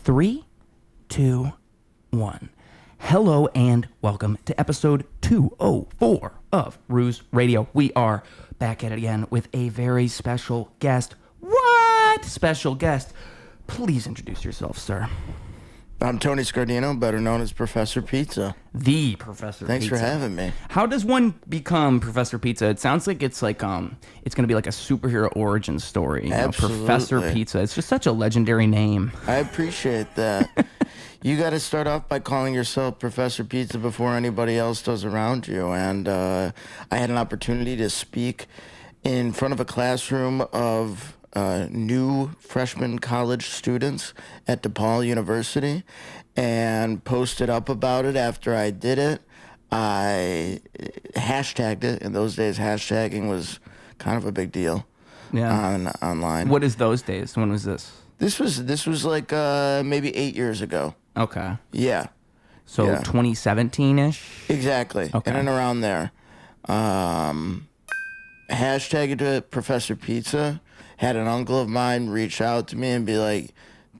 Three, two, one. Hello and welcome to episode 204 of Ruse Radio. We are back at it again with a very special guest. What? Special guest. Please introduce yourself, sir. I'm Tony Scardino, better known as Professor Pizza. The Professor Thanks Pizza. for having me. How does one become Professor Pizza? It sounds like it's going to be like a superhero origin story. You Absolutely. know, Professor Pizza. It's just such a legendary name. I appreciate that. You got to start off by calling yourself Professor Pizza before anybody else does around you. And I had an opportunity to speak in front of a classroom of new freshman college students at DePaul University and posted up about it after I did it. I hashtagged it. In those days, hashtagging was kind of a big deal online. What is those days? When was this? This was like maybe 8 years ago. Okay. Yeah. So Yeah. 2017-ish? Exactly. Okay. In and around there. Hashtagged it Professor Pizza. Had an uncle of mine reach out to me and be like,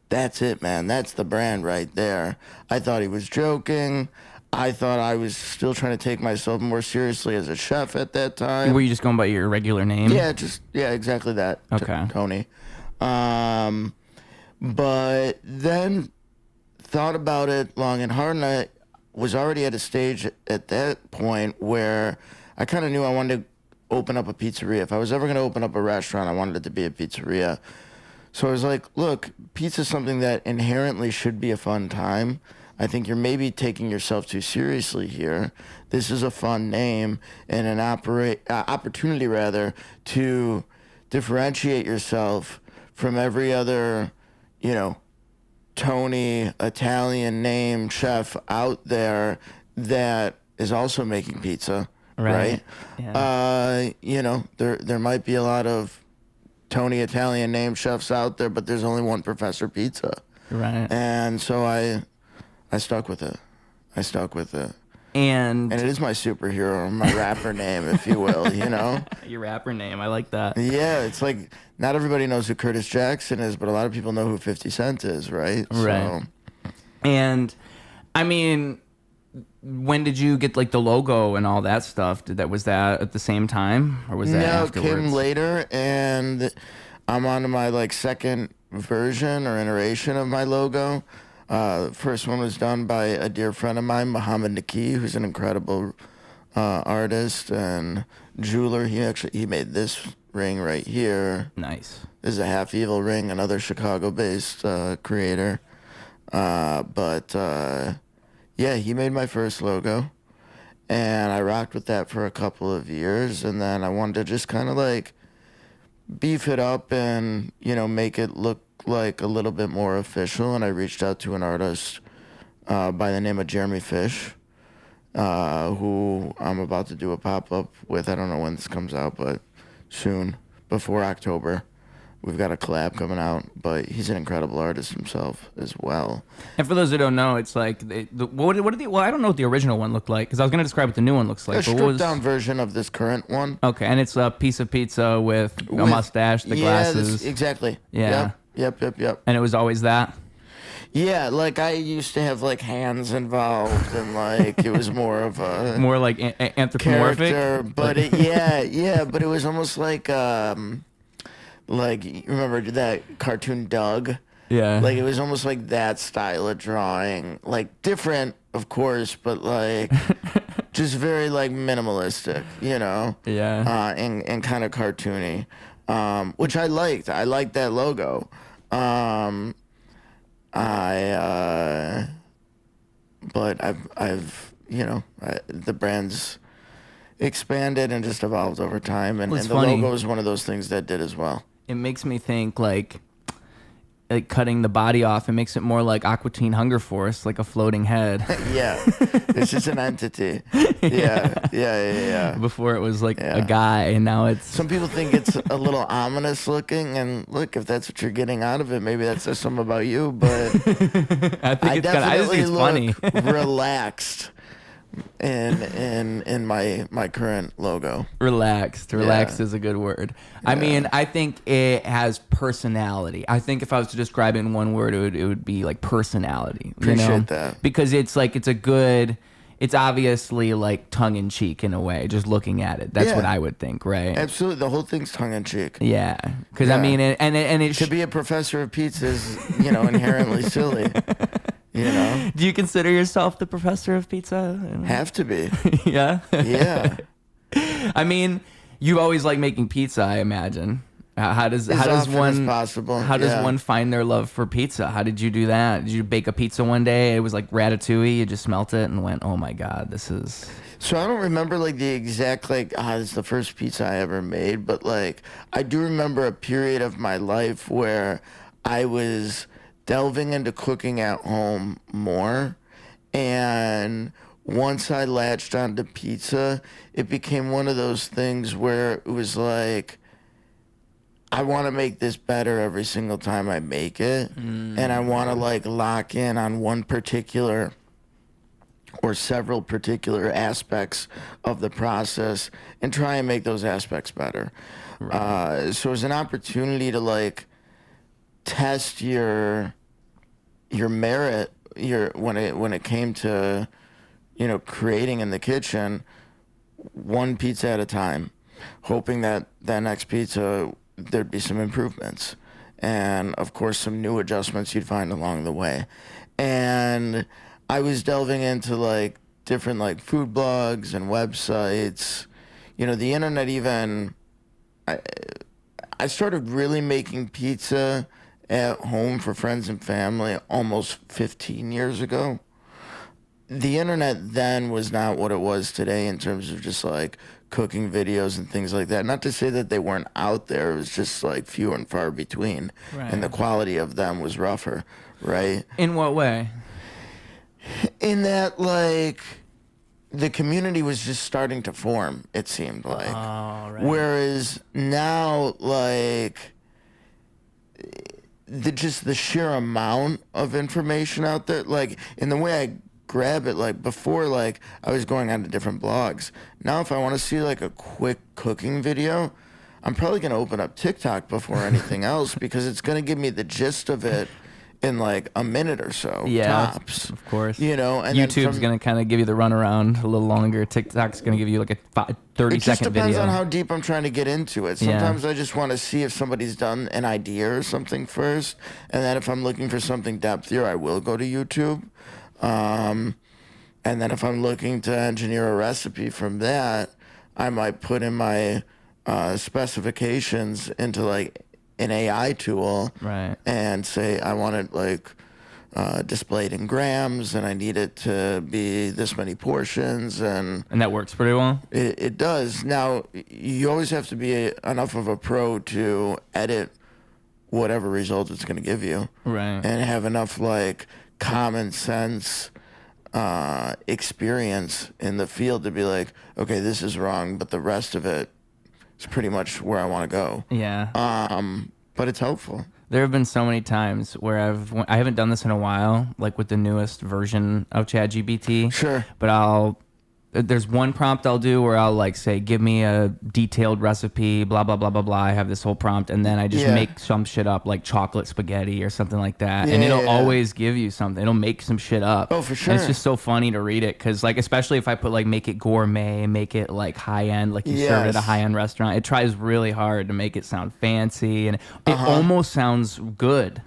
that's it, man. That's the brand right there. I thought he was joking. I thought I was still trying to take myself more seriously as a chef at that time. Were you just going by your regular name? Yeah, exactly that. Okay. Tony. But then thought about it long and hard, and I was already at a stage at that point where I kind of knew I wanted to open up a pizzeria. If I was ever going to open up a restaurant, I wanted it to be a pizzeria. So I was like, look, pizza is something that inherently should be a fun time. I think you're maybe taking yourself too seriously here. This is a fun name and an opportunity rather to differentiate yourself from every other, Tony Italian name chef out there that is also making pizza. Right? Yeah. There might be a lot of Tony Italian name chefs out there, but there's only one Professor Pizza. Right. And so I stuck with it. And it is my superhero, my rapper name, if you will, your rapper name, I like that. Yeah, it's like not everybody knows who Curtis Jackson is, but a lot of people know who 50 Cent is, right? Right. And, I mean, when did you get like the logo and all that stuff? Was that at the same time, or was that afterwards? No, it came later, and I'm on to my second version or iteration of my logo. The first one was done by a dear friend of mine, Muhammad Naki, who's an incredible artist and jeweler. He made this ring right here. Nice. This is a Half Evil ring, another Chicago-based creator. Yeah, he made my first logo, and I rocked with that for a couple of years, and then I wanted to just kind of beef it up and, make it look like a little bit more official, and I reached out to an artist by the name of Jeremy Fish, who I'm about to do a pop-up with. I don't know when this comes out, but soon, before October. We've got a collab coming out, but he's an incredible artist himself as well. And for those who don't know, it's like, I don't know what the original one looked like, because I was going to describe what the new one looks like. A stripped-down version of this current one. Okay, and it's a piece of pizza with a mustache, the glasses. Exactly. Yeah. Yep. And it was always that? Yeah, I used to have hands involved, and it was more of a more like anthropomorphic character, but but it was almost like you remember that cartoon Doug? Yeah. It was almost like that style of drawing, different, of course, but just very minimalistic, Yeah. And kind of cartoony, which I liked. I liked that logo. But I've the brand's expanded and just evolved over time, and the logo is one of those things that did as well. It makes me think like cutting the body off. It makes it more like Aqua Teen Hunger Force, like a floating head. Yeah, it's just an entity. Yeah. Before it was a guy, and now it's. Some people think it's a little ominous looking, and look, if that's what you're getting out of it, maybe that says something about you. But I think it's funny. relaxed in my current logo. Relaxed is a good word. I mean, I think it has personality. I think if I was to describe it in one word, it would be like personality. Appreciate that. Because it's like it's obviously like tongue in cheek in a way, just looking at it. That's what I would think, right? Absolutely, the whole thing's tongue in cheek. Yeah, because I mean, and it to be a professor of pizza is inherently silly. Do you consider yourself the professor of pizza? Have to be. Yeah. Yeah. I mean, you always like making pizza, I imagine. How does one find their love for pizza? How did you do that? Did you bake a pizza one day? It was like ratatouille. You just smelt it and went, "Oh my god, this is." So I don't remember like the exact this is the first pizza I ever made, but like I do remember a period of my life where I was delving into cooking at home more, and once I latched onto pizza, it became one of those things where it was like, I want to make this better every single time I make it, and I want to like lock in on one particular or several particular aspects of the process and try and make those aspects better. Right. So it was an opportunity to like test your merit when it came to creating in the kitchen, one pizza at a time, hoping that next pizza there'd be some improvements, and of course some new adjustments you'd find along the way. And I was delving into like different like food blogs and websites, the internet even. I started really making pizza at home for friends and family almost 15 years ago. The internet then was not what it was today in terms of just like cooking videos and things like that. Not to say that they weren't out there, it was just like few and far between. Right. And the quality of them was rougher, right? In what way? In that like the community was just starting to form, it seemed like. Oh, right. Whereas now like the sheer amount of information out there, like in the way I grab it, like before, like I was going on to different blogs. Now if I want to see like a quick cooking video, I'm probably going to open up TikTok before anything else, because it's going to give me the gist of it in like a minute or so, tops. Of course. And YouTube's going to kind of give you the runaround a little longer. TikTok's going to give you like a 30-second video. It just depends on how deep I'm trying to get into it. Sometimes I just want to see if somebody's done an idea or something first, and then if I'm looking for something depthier, I will go to YouTube. And then if I'm looking to engineer a recipe from that, I might put in my specifications into like an AI tool, right, and say I want it like displayed in grams, and I need it to be this many portions, and that works pretty well. It does. Now you always have to be enough of a pro to edit whatever result it's going to give you, right, and have enough like common sense experience in the field to be like, okay, this is wrong, but the rest of it is pretty much where I want to go. Yeah. But it's helpful. There have been so many times where I haven't done this in a while, like with the newest version of ChatGPT. Sure. But there's one prompt I'll do where I'll like say, give me a detailed recipe, blah, blah, blah, blah, blah. I have this whole prompt. And then I just make some shit up like chocolate spaghetti or something like that. And it'll always give you something. It'll make some shit up. Oh, for sure. And it's just so funny to read it. Cause like, especially if I put like, make it gourmet, make it like high end, like you serve it at a high end restaurant. It tries really hard to make it sound fancy. And it almost sounds good.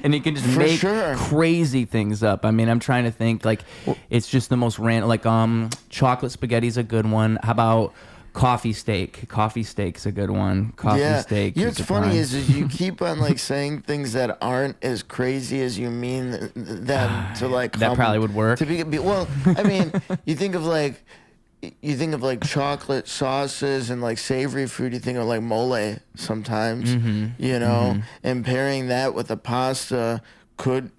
And you can just make crazy things up. I mean, I'm trying to think like, it's just the most random, like, chocolate spaghetti's a good one. How about coffee steak? Coffee steak's a good one. Coffee steak. You know what's funny is you keep on like saying things that aren't as crazy as you mean them to like. That probably would work. To be well, I mean, you think of like chocolate sauces and like savory food. You think of like mole sometimes, and pairing that with a pasta could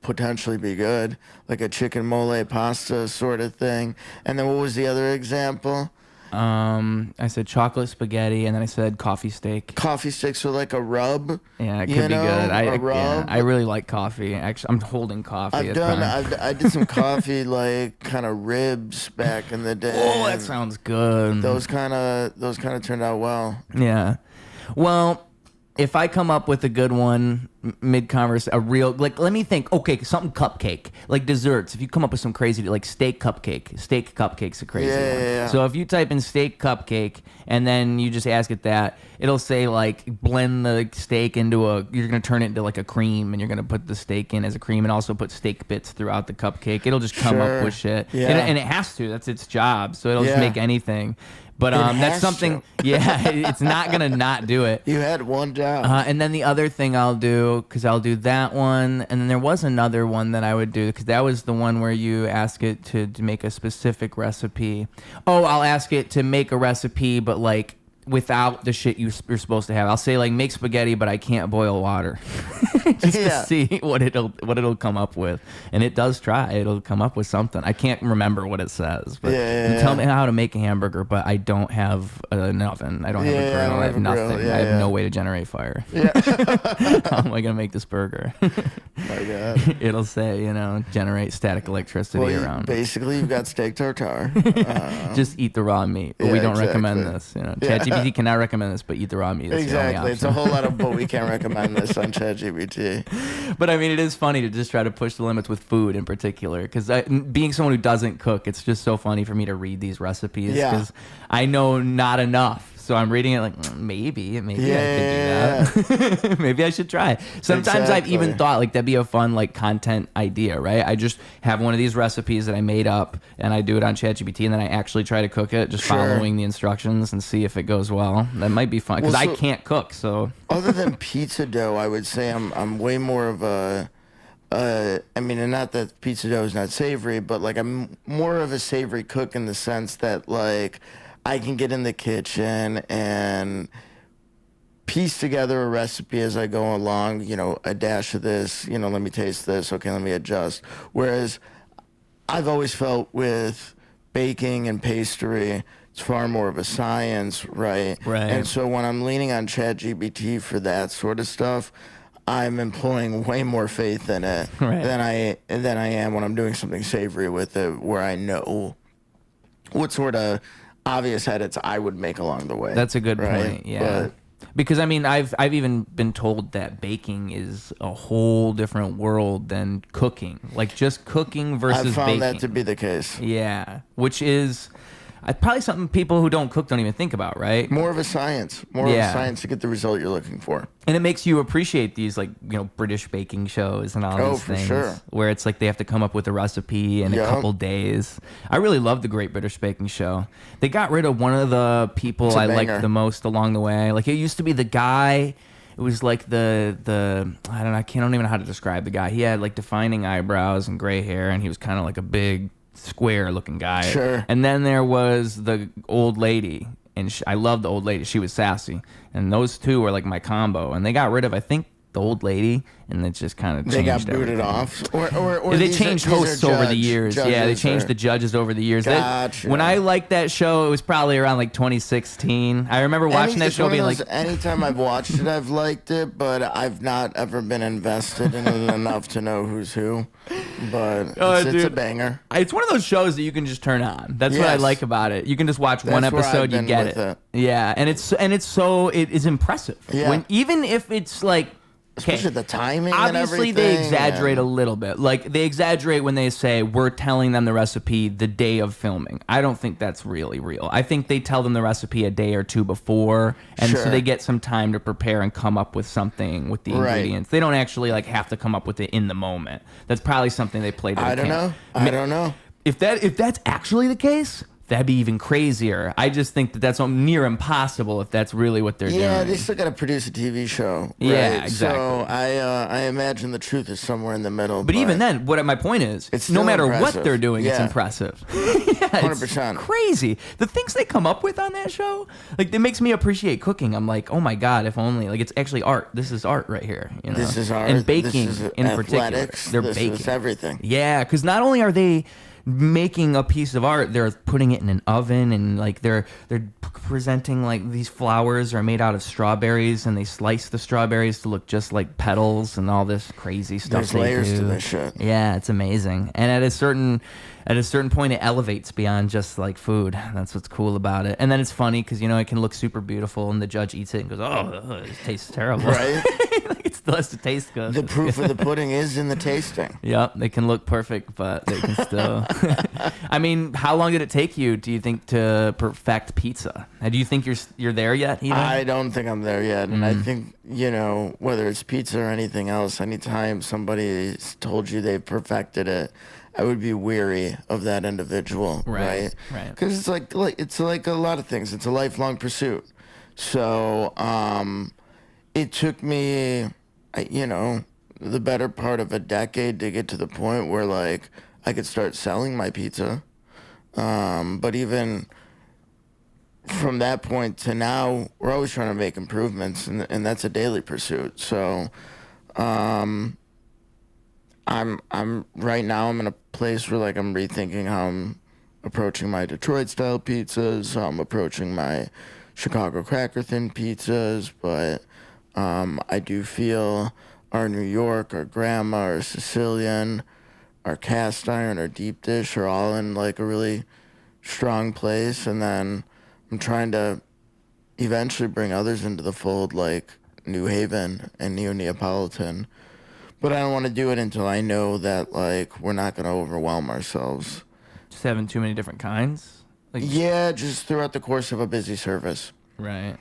potentially be good, like a chicken mole pasta sort of thing. And then what was the other example? I said chocolate spaghetti, and then I said coffee steak. Coffee steak, so like a rub. Yeah, it could be good. A rub. I really like coffee. Actually, I'm holding coffee. I did some coffee like kind of ribs back in the day. Oh, that sounds good. Those kind of turned out well. Yeah. Well, if I come up with a good one mid-converse, a real, like, let me think, okay, something cupcake, like desserts. If you come up with some crazy, like steak cupcake's a crazy one. Yeah. So if you type in steak cupcake and then you just ask it that, it'll say like blend the steak into you're going to turn it into like a cream, and you're going to put the steak in as a cream and also put steak bits throughout the cupcake. It'll just come up with shit. Yeah. And it has to. That's its job. So it'll just make anything. But that's something, it's not going to not do it. You had one job. And then the other thing I'll do, because I'll do that one, and then there was another one that I would do, because that was the one where you ask it to make a specific recipe. Oh, I'll ask it to make a recipe, but like without the shit you're supposed to have. I'll say like make spaghetti, but I can't boil water. Just to see what it'll come up with. And it does try. It'll come up with something. I can't remember what it says. But tell me how to make a hamburger, but I don't have an oven. I don't have a grill. I have nothing. I have no way to generate fire. Yeah. How am I going to make this burger? My God. It'll say, generate static electricity around. Basically, you've got steak tartare. Just eat the raw meat. But we don't recommend this. ChatGPT cannot recommend this, but eat the raw meat. That's exactly. It's a whole lot of, but we can't recommend this on ChatGPT. But I mean, it is funny to just try to push the limits with food in particular, because being someone who doesn't cook, it's just so funny for me to read these recipes because I know not enough. So I'm reading it like, maybe I could do that. Maybe I should try. Sometimes I've even thought like that'd be a fun like content idea, right? I just have one of these recipes that I made up and I do it on ChatGPT, and then I actually try to cook it, just following the instructions and see if it goes well. That might be fun because I can't cook. So other than pizza dough, I would say I'm way more of a I mean, and not that pizza dough is not savory, but like I'm more of a savory cook in the sense that like I can get in the kitchen and piece together a recipe as I go along, a dash of this, let me taste this, okay, let me adjust. Whereas I've always felt with baking and pastry, it's far more of a science, right? Right. And so when I'm leaning on ChatGPT for that sort of stuff, I'm employing way more faith in it than I am when I'm doing something savory with it, where I know what sort of obvious edits I would make along the way. That's a good point. Yeah. Because I mean, I've even been told that baking is a whole different world than cooking. Like just cooking versus baking. I've found that to be the case. Yeah, which is probably something people who don't cook don't even think about, right? More of a science. More of a science to get the result you're looking for. And it makes you appreciate these like, British baking shows and all these things. Sure. Where it's like they have to come up with a recipe in a couple days. I really love the Great British Baking Show. They got rid of one of the people I liked the most along the way. Like it used to be the guy. It was like the I don't know, I don't even know how to describe the guy. He had like defining eyebrows and gray hair, and he was kind of like a big square looking guy. Sure. And then there was the old lady, and I loved the old lady. She was sassy, and those two were like my combo. And they got rid of, I think, the old lady, and it just kind of changed. They got booted everything. off, or they changed hosts over the years. Yeah, they changed the judges over the years. Gotcha. When I liked that show, it was probably around like 2016. I remember watching that show, being like, anytime I've watched it, I've liked it, but I've not ever been invested in it enough to know who's who. But it's a banger. It's one of those shows that you can just turn on. That's what I like about it. You can just watch one episode, you get it. Yeah, and it is impressive. Yeah. Even if it's like. Especially the timing Obviously, and everything. they exaggerate a little bit. Like, they exaggerate when they say, we're telling them the recipe the day of filming. I don't think that's really real. I think they tell them the recipe a day or two before, and so they get some time to prepare and come up with something with the ingredients. They don't actually, like, have to come up with it in the moment. That's probably something they played to the camera. I don't know. If that's actually the case, that'd be even crazier. I just think that's near impossible if that's really what they're doing. Yeah, they still got to produce a TV show. Right? Yeah, exactly. So I imagine the truth is somewhere in the middle. But even then, my point is, it's no matter impressive. what they're doing, it's impressive. 100%. It's crazy. The things they come up with on that show, like, it makes me appreciate cooking. I'm like, oh my God, if only. Like, it's actually art. This is art right here. This is art. And baking this is in athletics. particular. They're this baking. is everything. Yeah, because not only are they making a piece of art. They're putting it in an oven, and like they're presenting like these flowers are made out of strawberries, and they slice the strawberries to look just like petals and all this crazy stuff. There's layers do. to this shit. Yeah, it's amazing. And at a certain point, it elevates beyond just like food. That's what's cool about it. And then it's funny because it can look super beautiful, and the judge eats it and goes, "Oh, it tastes terrible." Right? It still has to taste good. The proof of the pudding is in the tasting. Yep, they can look perfect, but they can still. I mean, how long did it take you, do you think, to perfect pizza? Do you think you're there yet? Even? I don't think I'm there yet, and I think whether it's pizza or anything else, anytime somebody's told you they've perfected it, I would be weary of that individual, right? Right. Because it's like a lot of things. It's a lifelong pursuit. So it took me, the better part of a decade to get to the point where like I could start selling my pizza. But even from that point to now, we're always trying to make improvements, and that's a daily pursuit. So I'm right now I'm in a place where like I'm rethinking how I'm approaching my Detroit style pizzas, how I'm approaching my Chicago cracker thin pizzas, but I do feel our New York, our grandma, our Sicilian, our cast iron, our deep dish are all in like a really strong place, and then I'm trying to eventually bring others into the fold like New Haven and neo-Neapolitan. But I don't want to do it until I know that like we're not going to overwhelm ourselves. Just having too many different kinds? Yeah, just throughout the course of a busy service. Right.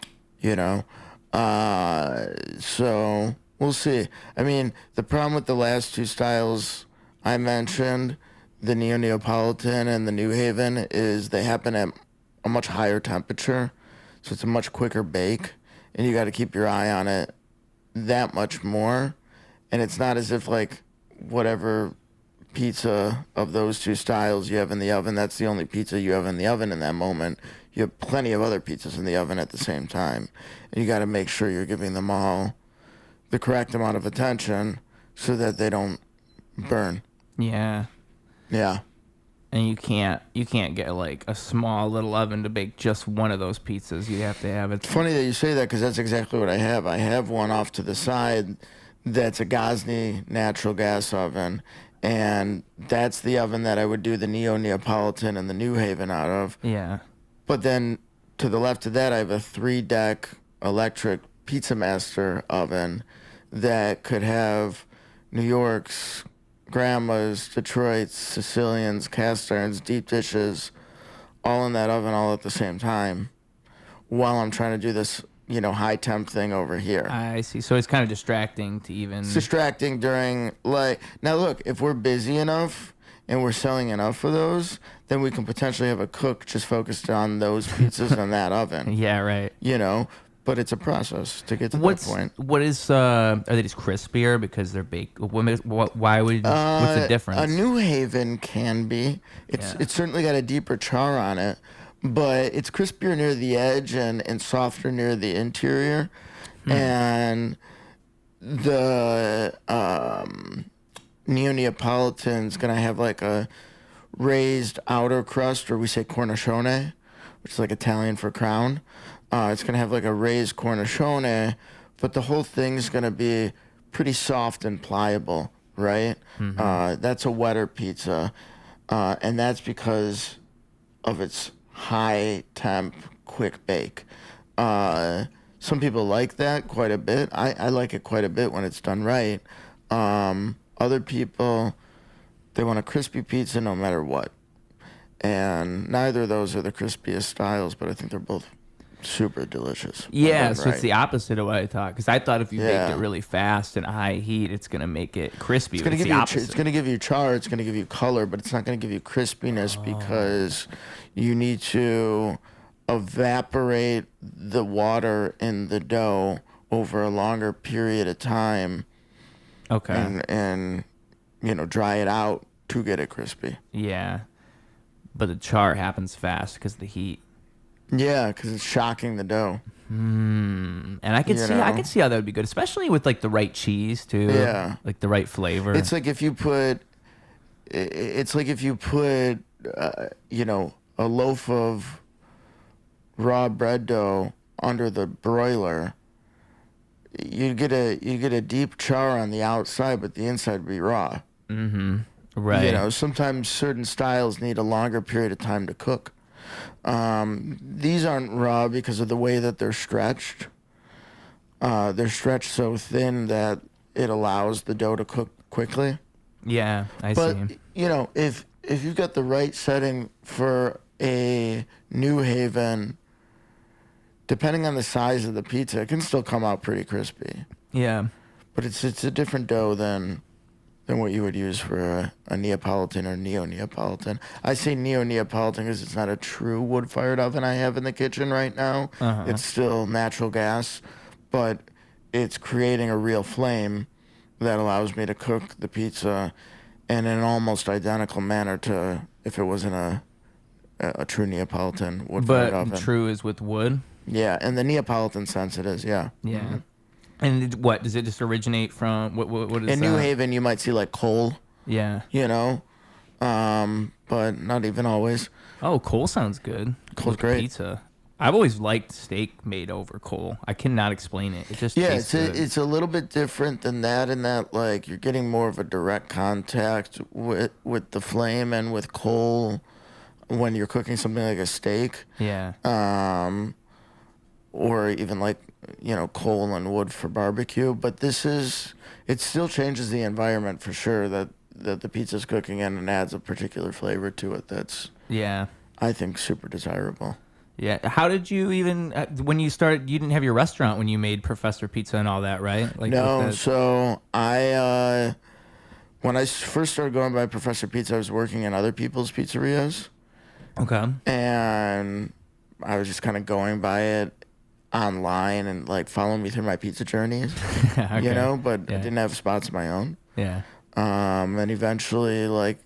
So we'll see. I mean, the problem with the last two styles I mentioned, the neo-Neapolitan and the New Haven, is they happen at a much higher temperature. So it's a much quicker bake, and you got to keep your eye on it that much more. And it's not as if like whatever pizza of those two styles you have in the oven, that's the only pizza you have in the oven in that moment. You have plenty of other pizzas in the oven at the same time. And you got to make sure you're giving them all the correct amount of attention so that they don't burn. Yeah. Yeah. And you can't get like a small little oven to bake just one of those pizzas. You have to have it. It's funny that you say that because that's exactly what I have. I have one off to the side that's a Gozney natural gas oven, and that's the oven that I would do the neo-Neapolitan and the New Haven out of. Yeah. But then to the left of that, I have a 3-deck electric PizzaMaster oven that could have New York's, grandma's, Detroit's, Sicilians, cast irons, deep dishes, all in that oven all at the same time while I'm trying to do this high-temp thing over here. I see. So it's kind of distracting to even... It's distracting during, like... Now, look, if we're busy enough and we're selling enough of those, then we can potentially have a cook just focused on those pizzas in that oven. Yeah, right. But it's a process to get to that point. What is... are they just crispier because they're baked? Why would... what's the difference? A New Haven can be. It's certainly got a deeper char on it, but it's crispier near the edge and softer near the interior. And the neo-Neapolitan's going to have like a raised outer crust, or we say cornicione, which is like Italian for crown. It's going to have like a raised cornicione, but the whole thing's going to be pretty soft and pliable, right? That's a wetter pizza, and that's because of its high temp, quick bake. Some people like that quite a bit. I like it quite a bit when it's done right. Other people, they want a crispy pizza no matter what. And neither of those are the crispiest styles, but I think they're both super delicious. Yeah, so it's the opposite of what I thought. Because I thought if you baked it really fast and high heat, it's going to make it crispy. It's going to give you char, it's going to give you color, but it's not going to give you crispiness because you need to evaporate the water in the dough over a longer period of time. Okay. And dry it out to get it crispy. Yeah. But the char happens fast because of the heat. Yeah, because it's shocking the dough. And I can see how that would be good, especially with like the right cheese too. Yeah, like the right flavor. It's like if you put it's like if you put, a loaf of raw bread dough under the broiler, you get a deep char on the outside, but the inside would be raw. Mm-hmm. Right. Sometimes certain styles need a longer period of time to cook. These aren't raw because of the way that they're stretched. They're stretched so thin that it allows the dough to cook quickly. Yeah, I But, see. if you've got the right setting for a New Haven, depending on the size of the pizza, it can still come out pretty crispy. Yeah. But it's a different dough than what you would use for a Neapolitan or neo-Neapolitan. I say neo-Neapolitan because it's not a true wood-fired oven I have in the kitchen right now. Uh-huh. It's still natural gas, but it's creating a real flame that allows me to cook the pizza in an almost identical manner to if it wasn't a true Neapolitan wood-fired But oven. true is with wood. Yeah, in the Neapolitan sense it is, yeah. Yeah. Mhm. And what does it just originate from? What is In that? New Haven, you might see like coal, Yeah. But not even always. Oh, coal sounds good. Coal's With great. Pizza. I've always liked steak made over coal. I cannot explain it. It just Yeah, tastes good. it's a little bit different than that in that like you're getting more of a direct contact with the flame and with coal when you're cooking something like a steak. Yeah. Or even like coal and wood for barbecue, but it still changes the environment for sure that the pizza's cooking in and adds a particular flavor to it that's Yeah. I think super desirable. Yeah. How did you even when you started? You didn't have your restaurant when you made Professor Pizza and all that, right? Like No, with the- so I when I first started going by Professor Pizza, I was working in other people's pizzerias, Okay. and I was just kind of going by it online and like following me through my pizza journeys, Okay. but Yeah. I didn't have spots of my own. Yeah. And eventually, like,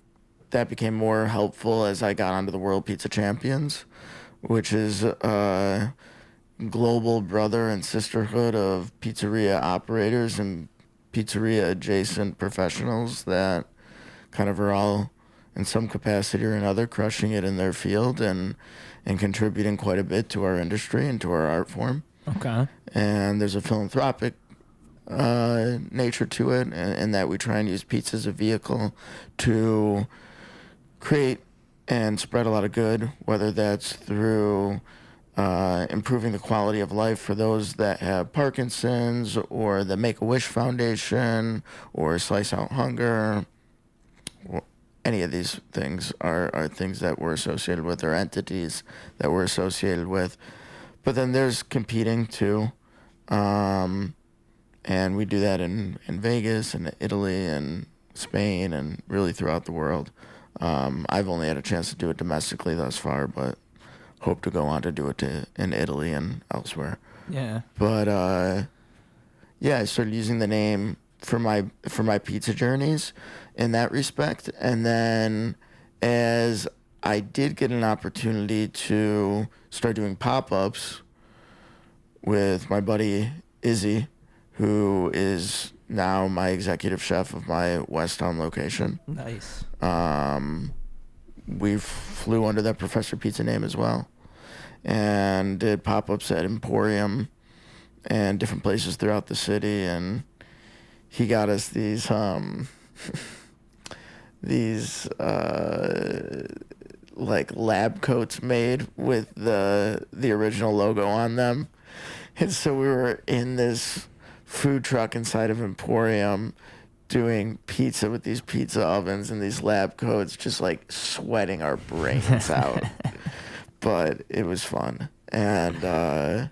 that became more helpful as I got onto the World Pizza Champions, which is a global brother and sisterhood of pizzeria operators and pizzeria adjacent professionals that kind of are all in some capacity or another crushing it in their field and contributing quite a bit to our industry and to our art form. Okay. And there's a philanthropic nature to it, in that we try and use pizza as a vehicle to create and spread a lot of good, whether that's through improving the quality of life for those that have Parkinson's, or the Make-A-Wish Foundation, or Slice Out Hunger. Any of these things are things that we're associated with, or entities that we're associated with. But then there's competing too. And we do that in Vegas and Italy and Spain and really throughout the world. I've only had a chance to do it domestically thus far, but hope to go on to do it in Italy and elsewhere. Yeah. But I started using the name for my pizza journeys in that respect. And then as I did get an opportunity to start doing pop-ups with my buddy Izzy, who is now my executive chef of my West Town location. Nice. We flew under that Professor Pizza name as well, and did pop-ups at Emporium and different places throughout the city. And he got us these like lab coats made with the original logo on them. And so we were in this food truck inside of Emporium doing pizza with these pizza ovens and these lab coats, just like sweating our brains out. But it was fun. And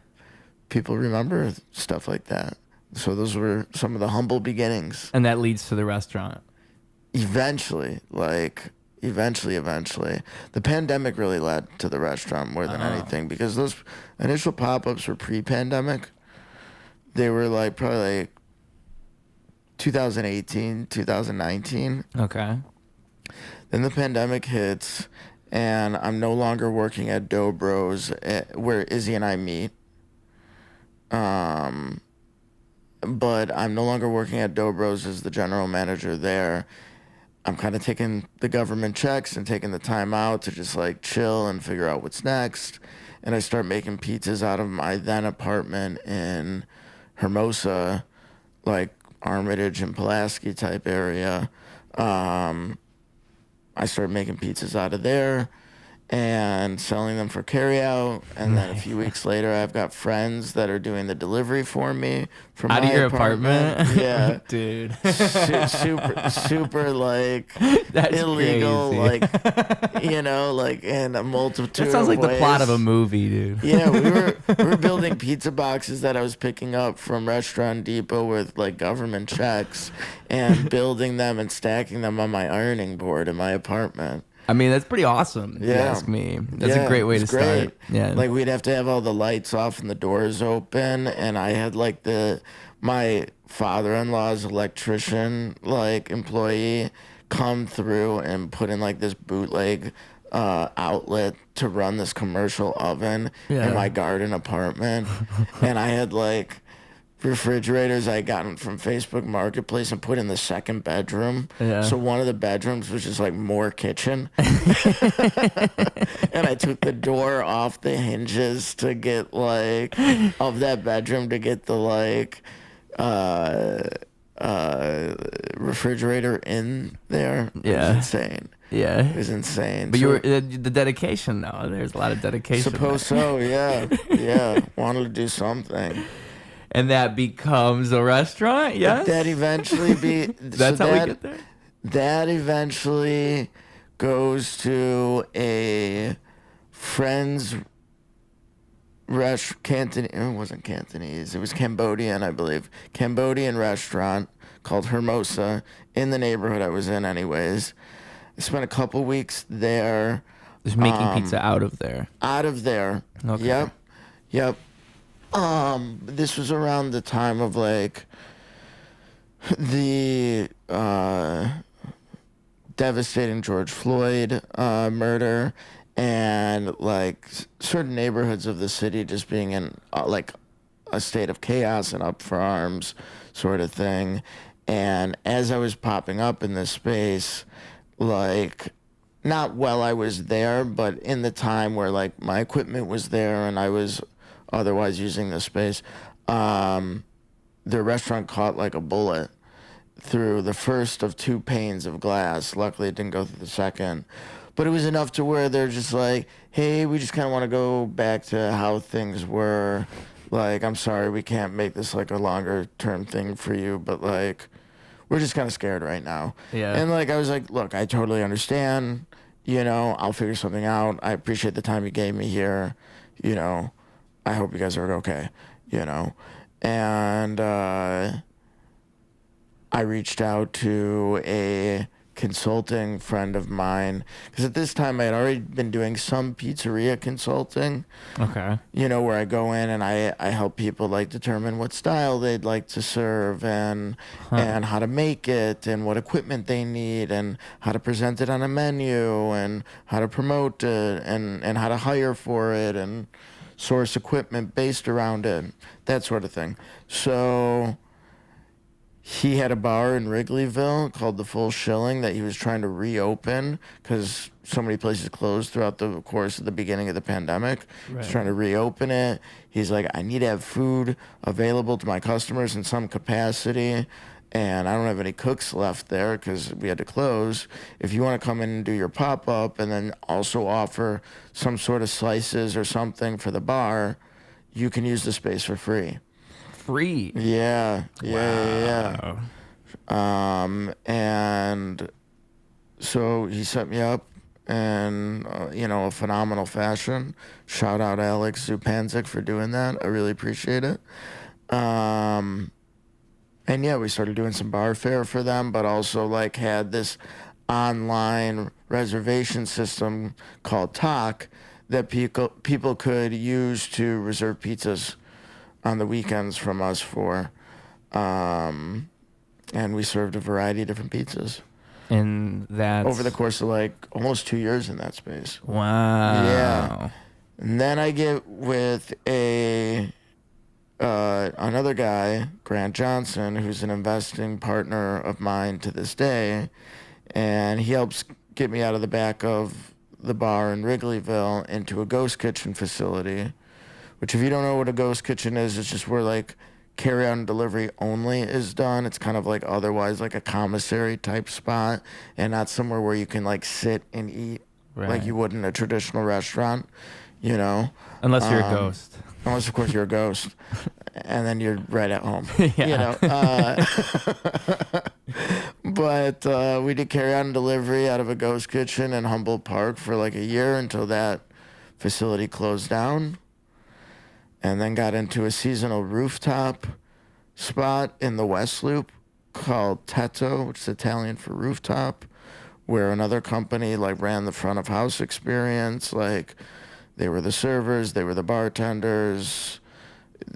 people remember stuff like that. So those were some of the humble beginnings. And that leads to the restaurant. Eventually. The pandemic really led to the restaurant more than anything, because those initial pop-ups were pre-pandemic. They were probably 2018, 2019. Okay. Then the pandemic hits, and I'm no longer working at Dough Bros, where Izzy and I meet. But I'm no longer working at Dough Bros as the general manager there. I'm kind of taking the government checks and taking the time out to just like chill and figure out what's next. And I start making pizzas out of my then apartment in Hermosa, like Armitage and Pulaski type area. I started making pizzas out of there and selling them for carryout. And then a few weeks later, I've got friends that are doing the delivery for me from Out my of your apartment? Yeah. Dude. Super like That's illegal, crazy. like, you know, like in a multitude That sounds like of the plot of a ways. movie, dude. Yeah, we were building pizza boxes that I was picking up from Restaurant Depot with like government checks and building them and stacking them on my ironing board in my apartment. I mean, that's pretty awesome, if you Yeah. ask me. That's Yeah, a great way to it's start. great. Yeah. Like we'd have to have all the lights off and the doors open, and I had like my father-in-law's electrician like employee come through and put in like this bootleg outlet to run this commercial oven Yeah. in my garden apartment, and I had like refrigerators I gotten from Facebook Marketplace and put in the second bedroom. Yeah. So one of the bedrooms was just like more kitchen. And I took the door off the hinges to get like of that bedroom to get the like refrigerator in there. It Yeah. was insane. Yeah. It was insane. But So- you were the dedication, though. There's a lot of dedication. Suppose there. so, yeah. Yeah. Wanted to do something. And that becomes a restaurant, yes? That eventually be That's so how that, we get there? That eventually goes to a friend's Cantonese. It wasn't Cantonese. It was Cambodian, I believe. Cambodian restaurant called Hermosa in the neighborhood I was in, anyways. I spent a couple weeks there. Just making pizza out of there. Out of there. Okay. Yep. This was around the time of like the devastating George Floyd murder, and like certain neighborhoods of the city just being in like a state of chaos and up for arms sort of thing. And as I was popping up in this space, like not while I was there, but in the time where like my equipment was there and I was otherwise using the space, the restaurant caught like a bullet through the first of two panes of glass. Luckily, it didn't go through the second. But it was enough to where they're just like, hey, we just kind of want to go back to how things were. Like, I'm sorry, we can't make this like a longer term thing for you, but like, we're just kind of scared right now. Yeah. And like, I was like, look, I totally understand. You know, I'll figure something out. I appreciate the time you gave me here. You know, I hope you guys are okay, you know. And I reached out to a consulting friend of mine, because at this time I had already been doing some pizzeria consulting, Okay. you know, where I go in and I help people like determine what style they'd like to serve and how to make it and what equipment they need and how to present it on a menu and how to promote it and how to hire for it and source equipment based around it, that sort of thing. So he had a bar in Wrigleyville called the Full Shilling that he was trying to reopen because so many places closed throughout the course of the beginning of the pandemic. Right. He's trying to reopen it. He's like, I need to have food available to my customers in some capacity, and I don't have any cooks left there because we had to close. If you want to come in and do your pop-up and then also offer some sort of slices or something for the bar, you can use the space for free. Free. Yeah. Wow. And so he set me up in, a phenomenal fashion. Shout out Alex Zupanzik for doing that. I really appreciate it. And yeah, we started doing some bar fare for them, but also like had this online reservation system called TOCK that people could use to reserve pizzas on the weekends from us for. And we served a variety of different pizzas. And that's... Over the course of like almost 2 years in that space. Wow. Yeah. And then I get with another guy, Grant Johnson, who's an investing partner of mine to this day. and he helps get me out of the back of the bar in Wrigleyville into a ghost kitchen facility, which if you don't know what a ghost kitchen is, it's just where like carry out and delivery only is done. It's kind of like otherwise like a commissary type spot and not somewhere where you can like sit and eat like you would in a traditional restaurant, you know. Unless you're a ghost. Unless, of course, you're a ghost. And then you're right at home, Yeah. you know. But we did carry out and delivery out of a ghost kitchen in Humboldt Park for like a year until that facility closed down. And then got into a seasonal rooftop spot in the West Loop called Tetto, which is Italian for rooftop, where another company like ran the front of house experience. Like they were the servers, they were the bartenders,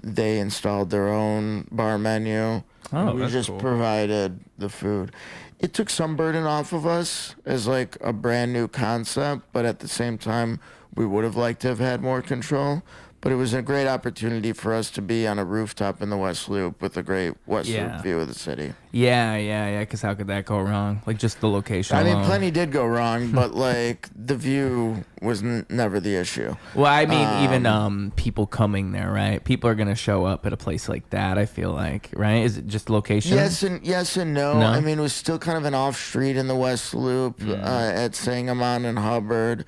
they installed their own bar menu. Oh, we that's just cool. provided the food. It took some burden off of us as like a brand new concept, but at the same time, we would have liked to have had more control. But it was a great opportunity for us to be on a rooftop in the West Loop with a great West Loop view of the city. Yeah. Because how could that go wrong? Like just the location. I mean, alone. plenty did go wrong, but like the view was never the issue. Well, I mean, even people coming there, right? People are gonna show up at a place like that. I feel like, right? Is it just location? Yes and no. No? I mean, it was still kind of an off street in the West Loop at Sangamon and Hubbard.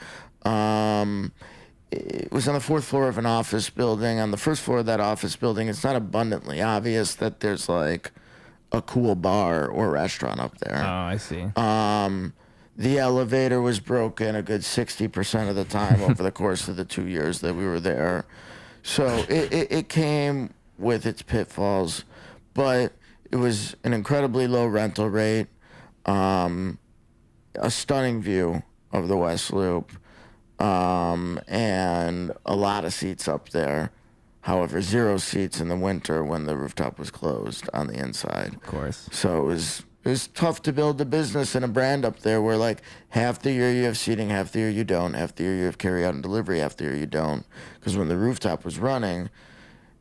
It was on the fourth floor of an office building. On the first floor of that office building, it's not abundantly obvious that there's like a cool bar or restaurant up there. Oh, I see. The elevator was broken a good 60% of the time over the course of the 2 years that we were there. So it came with its pitfalls, but it was an incredibly low rental rate, a stunning view of the West Loop, and a lot of seats up there. However, 0 seats in the winter when the rooftop was closed on the inside. Of course. So it was tough to build a business and a brand up there where like half the year you have seating, half the year you don't, half the year you have carry out and delivery, half the year you don't. Because when the rooftop was running,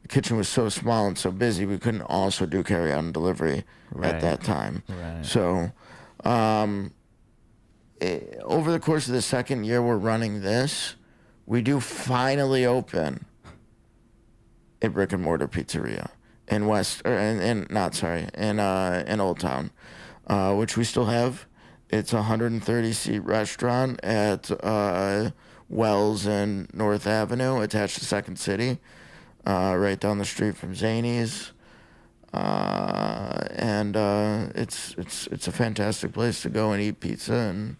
the kitchen was so small and so busy, we couldn't also do carry out and delivery at that time. Right. So over the course of the second year we're running this, we do finally open a brick and mortar pizzeria in in Old Town, which we still have. It's a 130 seat restaurant at Wells and North Avenue, attached to Second City, right down the street from Zanies. And it's a fantastic place to go and eat pizza and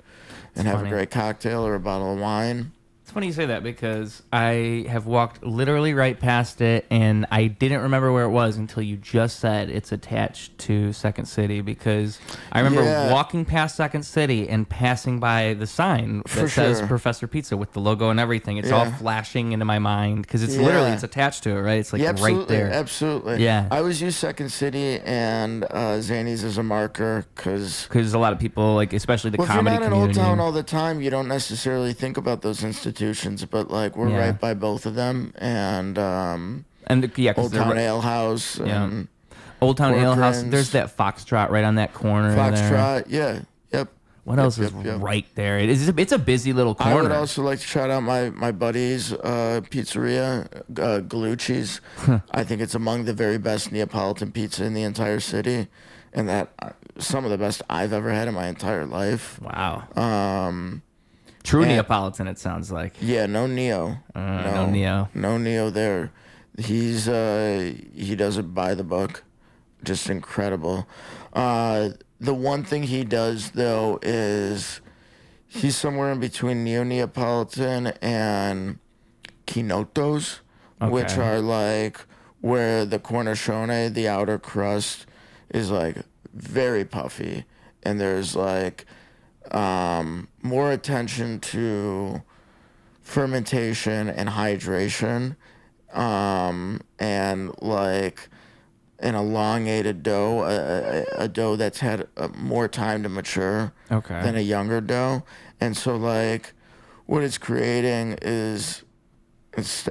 have funny. a great cocktail or a bottle of wine. It's funny you say that because I have walked literally right past it, and I didn't remember where it was until you just said it's attached to Second City, because I remember walking past Second City and passing by the sign that says Professor Pizza with the logo and everything. It's all flashing into my mind because it's literally it's attached to it, right? It's like right there. Absolutely. Yeah. I always use Second City and Zanies as a marker because a lot of people, like especially the comedy if you're not community. in Old Town all the time, you don't necessarily think about those institutions, but like we're right by both of them, and Old Town Ale House, and Old Town Ale House. Corcoran's. There's that Foxtrot right on that corner. Foxtrot, there. yep. What else is right there? It's a busy little corner. I would also like to shout out my buddy's pizzeria, Gallucci's. I think it's among the very best Neapolitan pizza in the entire city, and that some of the best I've ever had in my entire life. Wow. True Neapolitan, it sounds like. Yeah, no neo. No neo. No neo there. He does it by the book. Just incredible. The one thing he does, though, is he's somewhere in between neo-Neapolitan and canottos, which are like where the cornicione, the outer crust, is like very puffy. And there's like more attention to fermentation and hydration, and like an elongated dough, a dough that's had more time to mature than a younger dough. And so like what it's creating is it's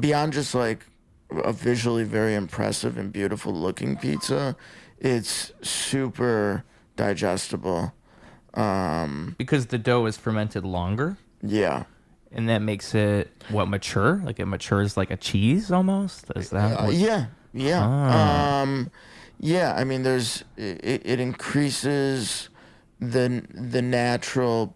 beyond just like a visually very impressive and beautiful looking pizza. It's super digestible. Because the dough is fermented longer, Yeah. and that makes it mature? Like it matures like a cheese almost. Is that? Yeah. Ah. Yeah. I mean, it increases the natural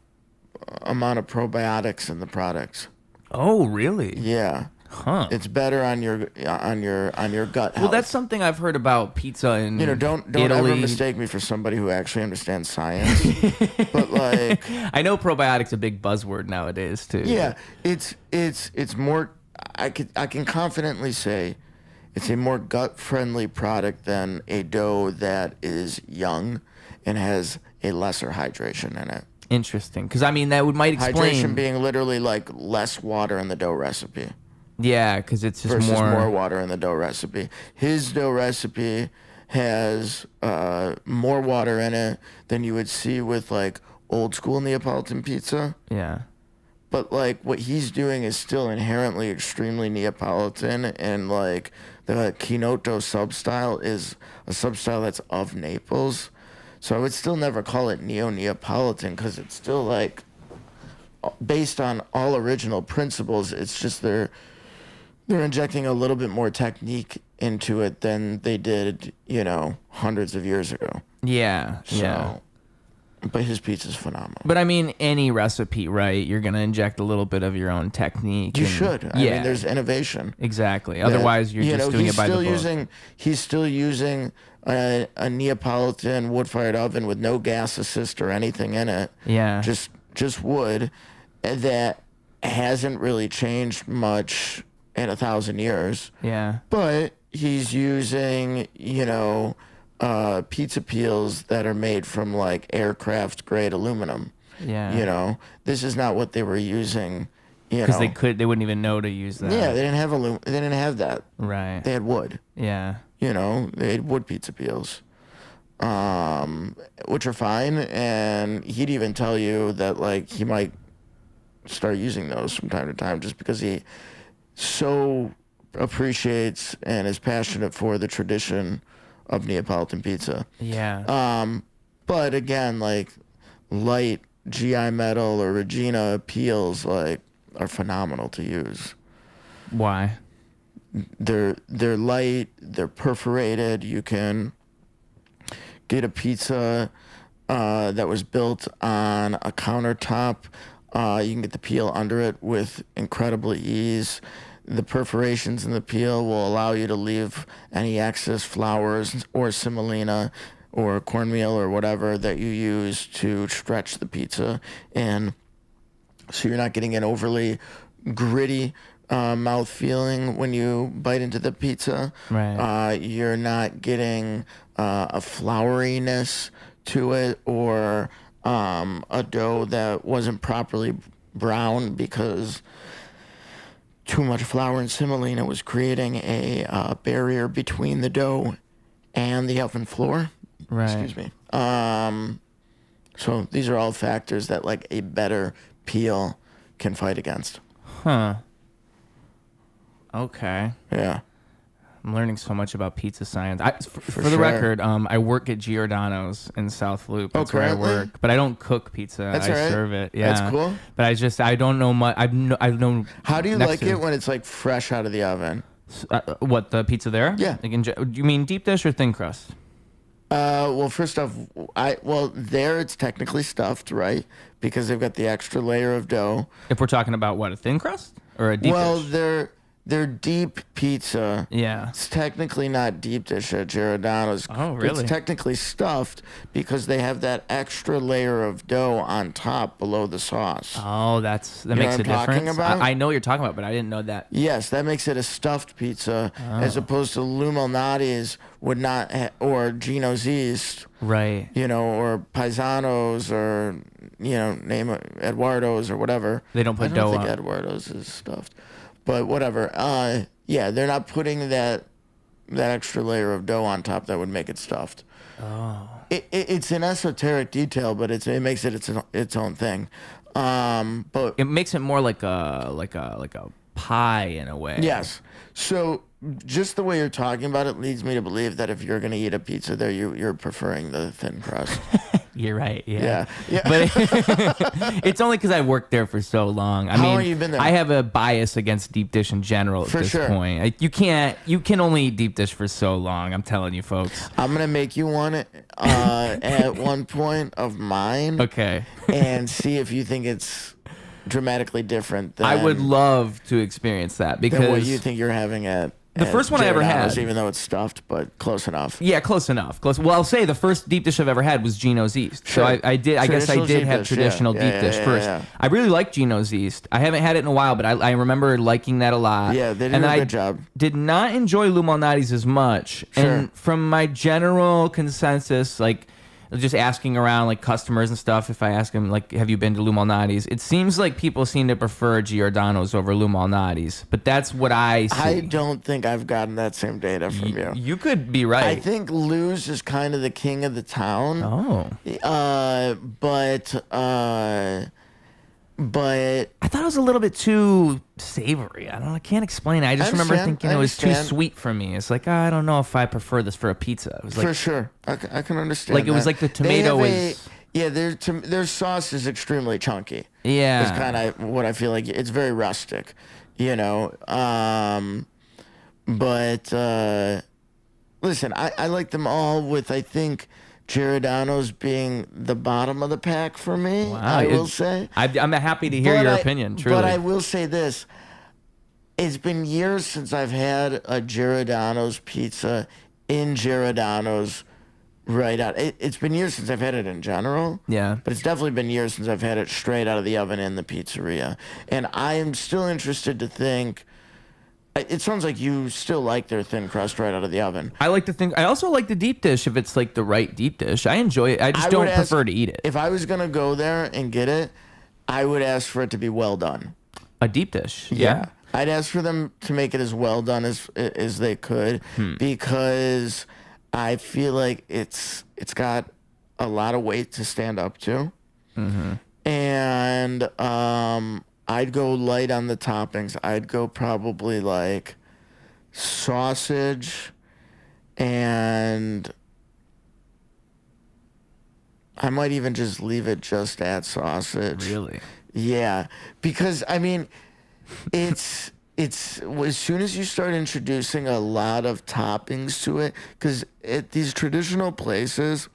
amount of probiotics in the products. Oh, really? Yeah. Huh. It's better on your gut health. Well, that's something I've heard about pizza in don't Italy. ever mistake me for somebody who actually understands science. But like, I know probiotics a big buzzword nowadays too. yeah, it's more. I can confidently say it's a more gut friendly product than a dough that is young and has a lesser hydration in it. Interesting, because I mean that might explain Hydration being literally like less water in the dough recipe. Yeah, because it's just versus more water in the dough recipe. His dough recipe has more water in it than you would see with like old school Neapolitan pizza. Yeah. But like what he's doing is still inherently extremely Neapolitan, and like the canotto sub-style is a sub-style that's of Naples. So I would still never call it neo-Neapolitan because it's still like based on all original principles. It's just they're injecting a little bit more technique into it than they did, hundreds of years ago. Yeah. So, yeah. But his pizza's phenomenal. But I mean, any recipe, right? You're gonna inject a little bit of your own technique. You should. I mean, there's innovation. Exactly. Otherwise, you're just doing it by the book. He's still using a Neapolitan wood-fired oven with no gas assist or anything in it. Yeah. Just wood that hasn't really changed much in 1,000 years. Yeah. But he's using, pizza peels that are made from like aircraft grade aluminum. Yeah. This is not what they were using. Because they wouldn't even know to use that. Yeah, they didn't have that. Right. They had wood. Yeah. They had wood pizza peels, which are fine. And he'd even tell you that like he might start using those from time to time just because he so appreciates and is passionate for the tradition of Neapolitan pizza. Yeah. But again, like light GI metal or Regina peels like are phenomenal to use. Why? They're light, they're perforated. You can get a pizza that was built on a countertop. You can get the peel under it with incredible ease. The perforations in the peel will allow you to leave any excess flours or semolina or cornmeal or whatever that you use to stretch the pizza in. So you're not getting an overly gritty mouth feeling when you bite into the pizza. Right. You're not getting a flouriness to it or a dough that wasn't properly browned because too much flour and semolina was creating a barrier between the dough and the oven floor. Right. Excuse me. So these are all factors that like a better peel can fight against. Huh. Okay. Yeah. I'm learning so much about pizza science. For the sure. record, I work at Giordano's in South Loop. That's where I work, but I don't cook pizza. That's I all right. serve it. Yeah, That's cool. But I don't know much. I've known. How do you like it when it's like fresh out of the oven? What, the pizza there? Yeah. Like do you mean deep dish or thin crust? Well, first off, there it's technically stuffed, right? Because they've got the extra layer of dough. If we're talking about what, a thin crust or a deep dish? They're deep pizza. Yeah. It's technically not deep dish at Giordano's. Oh, really? It's technically stuffed because they have that extra layer of dough on top below the sauce. Oh, that You makes know a what I'm talking difference. about? I know what you're talking about, but I didn't know that. Yes, that makes it a stuffed pizza as opposed to Lumalnati's would not or Gino's East. Right. Or Paisanos or, name it, Eduardo's or whatever. They don't put I dough don't think on. Eduardo's is stuffed. But whatever. Yeah, they're not putting that extra layer of dough on top that would make it stuffed. Oh. It's an esoteric detail, but it makes it its own thing. But It makes it more like a pie in a way. Yes. So just the way you're talking about it leads me to believe that if you're going to eat a pizza there, you're preferring the thin crust. You're right. Yeah. But it's only because I worked there for so long. I How mean, long have you been there? I have a bias against deep dish in general at this point. You can only eat deep dish for so long. I'm telling you, folks. I'm going to make you one at one point of mine. Okay. And see if you think it's dramatically different than I would love to experience that because what you think you're having at the first one I ever Giordano's, had, even though it's stuffed, but close enough. Yeah, close enough. Close. Well, I'll say the first deep dish I've ever had was Gino's East. Sure. So I guess I did have traditional deep dish first. Yeah. I really like Gino's East. I haven't had it in a while, but I remember liking that a lot. Yeah, they did a good job. Did not enjoy Lou Malnati's as much. Sure. And from my general consensus, like just asking around like customers and stuff, if I ask them like, have you been to Lou Malnati's? It seems like people seem to prefer Giordano's over Lou Malnati's, but that's what I see. I don't think I've gotten that same data from you. You could be right. I think Lou's is kind of the king of the town. Oh. But I thought it was a little bit too savory. I don't know. I can't explain it. I just remember thinking it was too sweet for me. It's like, I don't know if I prefer this for a pizza. It was like, for sure. I can understand like it was like the tomato was... Yeah, their sauce is extremely chunky. Yeah. It's kind of what I feel like. It's very rustic, you know. But listen, I like them all with, I think, Giordano's being the bottom of the pack for me, Wow, I will say. I'm happy to hear your opinion, truly. But I will say this. It's been years since I've had a Giordano's pizza in Giordano's right out. It's been years since I've had it in general. Yeah. But it's definitely been years since I've had it straight out of the oven in the pizzeria. And I am still interested to think... It sounds like you still like their thin crust right out of the oven. I like to think. I also like the deep dish if it's like the right deep dish. I enjoy it. I just don't prefer to eat it. If I was going to go there and get it, I would ask for it to be well done. A deep dish. Yeah. I'd ask for them to make it as well done as they could because I feel like it's got a lot of weight to stand up to. Mm-hmm. And I'd go light on the toppings. I'd go probably like sausage and I might even just leave it just at sausage. Really? Yeah. Because, I mean, it's as soon as you start introducing a lot of toppings to it, because at these traditional places,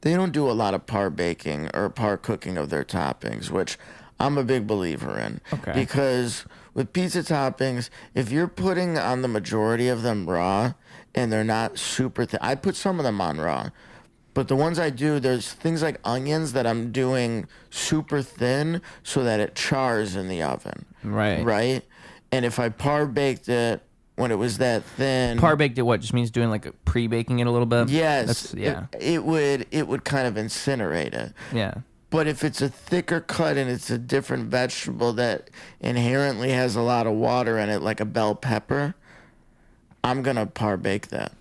they don't do a lot of par baking or par cooking of their toppings, which I'm a big believer in. Okay. Because with pizza toppings, if you're putting on the majority of them raw and they're not super thin, I put some of them on raw. But the ones I do, there's things like onions that I'm doing super thin so that it chars in the oven. Right. Right? And if I par baked it when it was that thin. Par baked it what? Just means doing like pre-baking it a little bit? Yes. Yeah. It would kind of incinerate it. Yeah. But if it's a thicker cut and it's a different vegetable that inherently has a lot of water in it, like a bell pepper, I'm going to par bake that.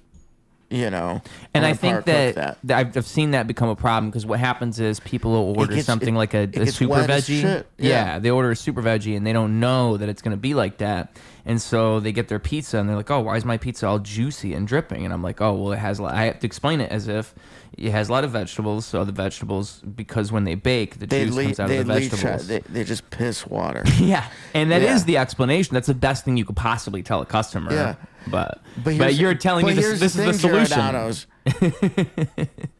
You know, and I think that I've seen that become a problem because what happens is people will order something like a super veggie. Yeah, they order a super veggie and they don't know that it's going to be like that. And so they get their pizza and they're like, oh, why is my pizza all juicy and dripping? And I'm like, oh, well, it has a lot. I have to explain it as if it has a lot of vegetables. So the vegetables, because when they bake, the juice comes out of the vegetables. They just piss water. Yeah. And that is the explanation. That's the best thing you could possibly tell a customer. Yeah. But you're telling me this is the solution.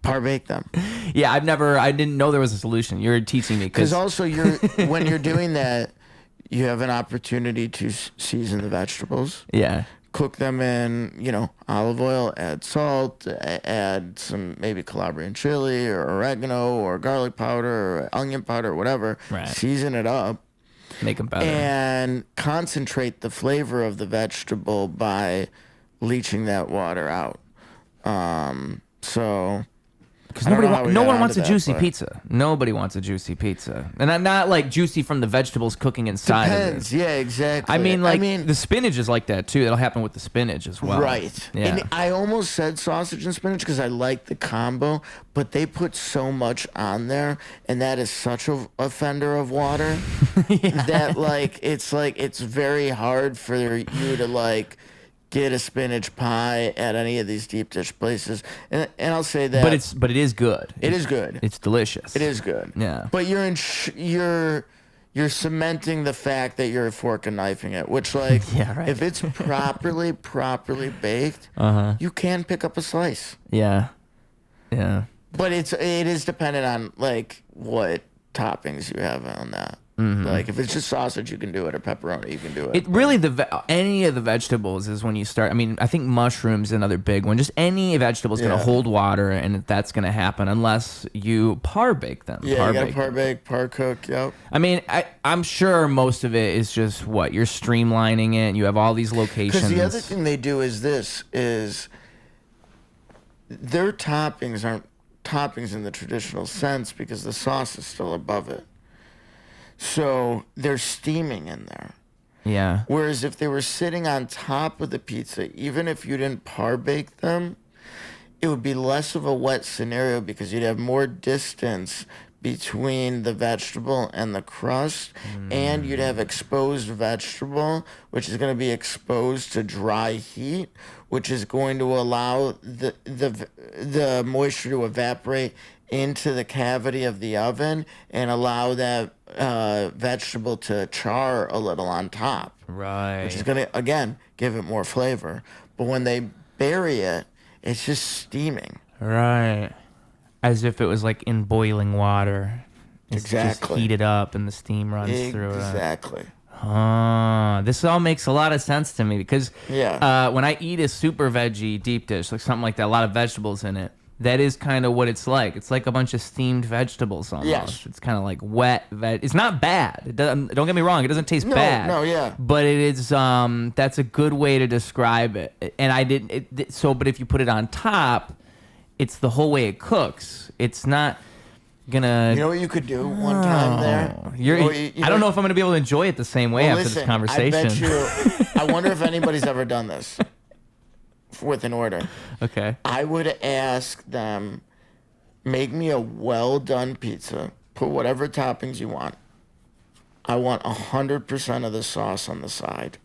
Par bake them. Yeah, I didn't know there was a solution. You're teaching me. Because also when you're doing that, you have an opportunity to season the vegetables. Yeah. Cook them in, olive oil, add salt, add some maybe Calabrian chili or oregano or garlic powder or onion powder or whatever. Right. Season it up. Make them better. And concentrate the flavor of the vegetable by leaching that water out. So Because I don't know how we no got one onto wants a that, juicy but- pizza. Nobody wants a juicy pizza, and I'm not like juicy from the vegetables cooking inside. Depends. Of it. Yeah, exactly. I mean, the spinach is like that too. That'll happen with the spinach as well. Right. Yeah. And I almost said sausage and spinach because I like the combo, but they put so much on there, and that is such a offender of water that it's very hard for you to like get a spinach pie at any of these deep dish places. And I'll say that. But it is good. It is good. It's delicious. It is good. Yeah. But you're cementing the fact that you're fork and knifing it, which like Yeah, right. if it's properly baked, you can pick up a slice. Yeah. Yeah. But it is dependent on like what toppings you have on that. Like if it's just sausage, you can do it, or pepperoni, you can do it. It really any of the vegetables is when you start. I mean, I think mushrooms another big one. Just any vegetable is going to hold water, and that's going to happen unless you par bake them. Yeah, you got to par bake, par cook. Yep. I mean, I'm sure most of it is just what you're streamlining it. You have all these locations. Because the other thing they do is their toppings aren't toppings in the traditional sense because the sauce is still above it. So they're steaming in there. Yeah. Whereas if they were sitting on top of the pizza, even if you didn't par bake them, it would be less of a wet scenario because you'd have more distance between the vegetable and the crust, and you'd have exposed vegetable, which is going to be exposed to dry heat, which is going to allow the moisture to evaporate into the cavity of the oven and allow that vegetable to char a little on top. Right. Which is going to, again, give it more flavor. But when they bury it, it's just steaming. Right. As if it was like in boiling water. It's Exactly. just heated up and the steam runs through it. Exactly. This all makes a lot of sense to me because Yeah. when I eat a super veggie deep dish, like something like that, a lot of vegetables in it, that is kind of what it's like. It's like a bunch of steamed vegetables almost. Yes. It's kind of like wet It's not bad. It doesn't, don't get me wrong. It doesn't taste bad. No, yeah. But it is. That's a good way to describe it. And I didn't. But if you put it on top, it's the whole way it cooks. It's not gonna. You know what you could do one time there? I don't know if I'm gonna be able to enjoy it the same way after this conversation. I bet you. I wonder if anybody's ever done this with an order. Okay. I would ask them, make me a well-done pizza. Put whatever toppings you want. I want 100% of the sauce on the side.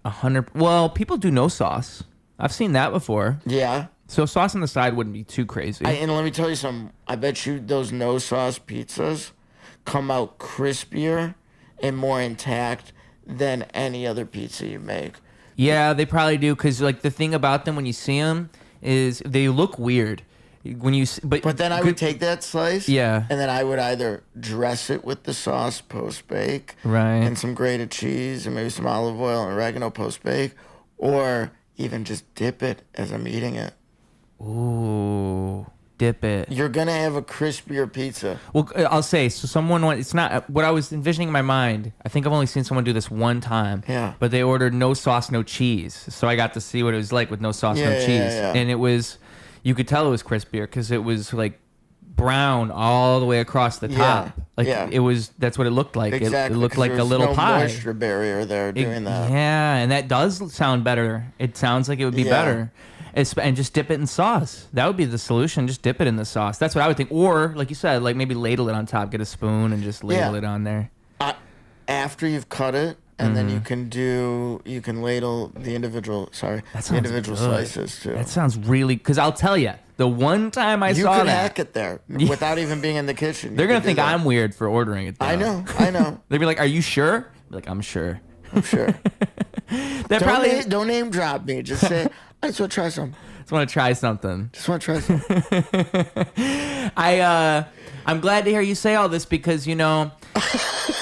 100. Well, people do no sauce. I've seen that before. Yeah. So sauce on the side wouldn't be too crazy. And let me tell you something. I bet you those no-sauce pizzas come out crispier and more intact than any other pizza you make. Yeah, they probably do because like the thing about them when you see them is they look weird when you. But then I would take that slice. Yeah. And then I would either dress it with the sauce post-bake. Right. And some grated cheese and maybe some olive oil and oregano post-bake. Or even just dip it as I'm eating it. Ooh, dip it. You're going to have a crispier pizza. Well, I'll say, so it's not what I was envisioning in my mind. I think I've only seen someone do this one time. Yeah. But they ordered no sauce, no cheese. So I got to see what it was like with no sauce, no cheese. Yeah. And it was, you could tell it was crispier because it was like brown all the way across the top. It was, that's what it looked like. Exactly. It looked like a little no pie. moisture barrier there doing that. Yeah, and that does sound better. It sounds like it would be better. And just dip it in sauce. That would be the solution. Just dip it in the sauce. That's what I would think. Or, like you said, like maybe ladle it on top. Get a spoon and just ladle it on there. After you've cut it, and then you can ladle the individual slices too. That sounds really, because I'll tell you, the one time I You saw could that. hack it there without even being in the kitchen. They're going to think I'm weird for ordering it, though. I know. They'd be like, are you sure? I'd be like, I'm sure. I'm sure. Don't Don't name drop me. Just say, I just want to try some. Just want to try something. Just want to try some. I'm glad to hear you say all this because, you know,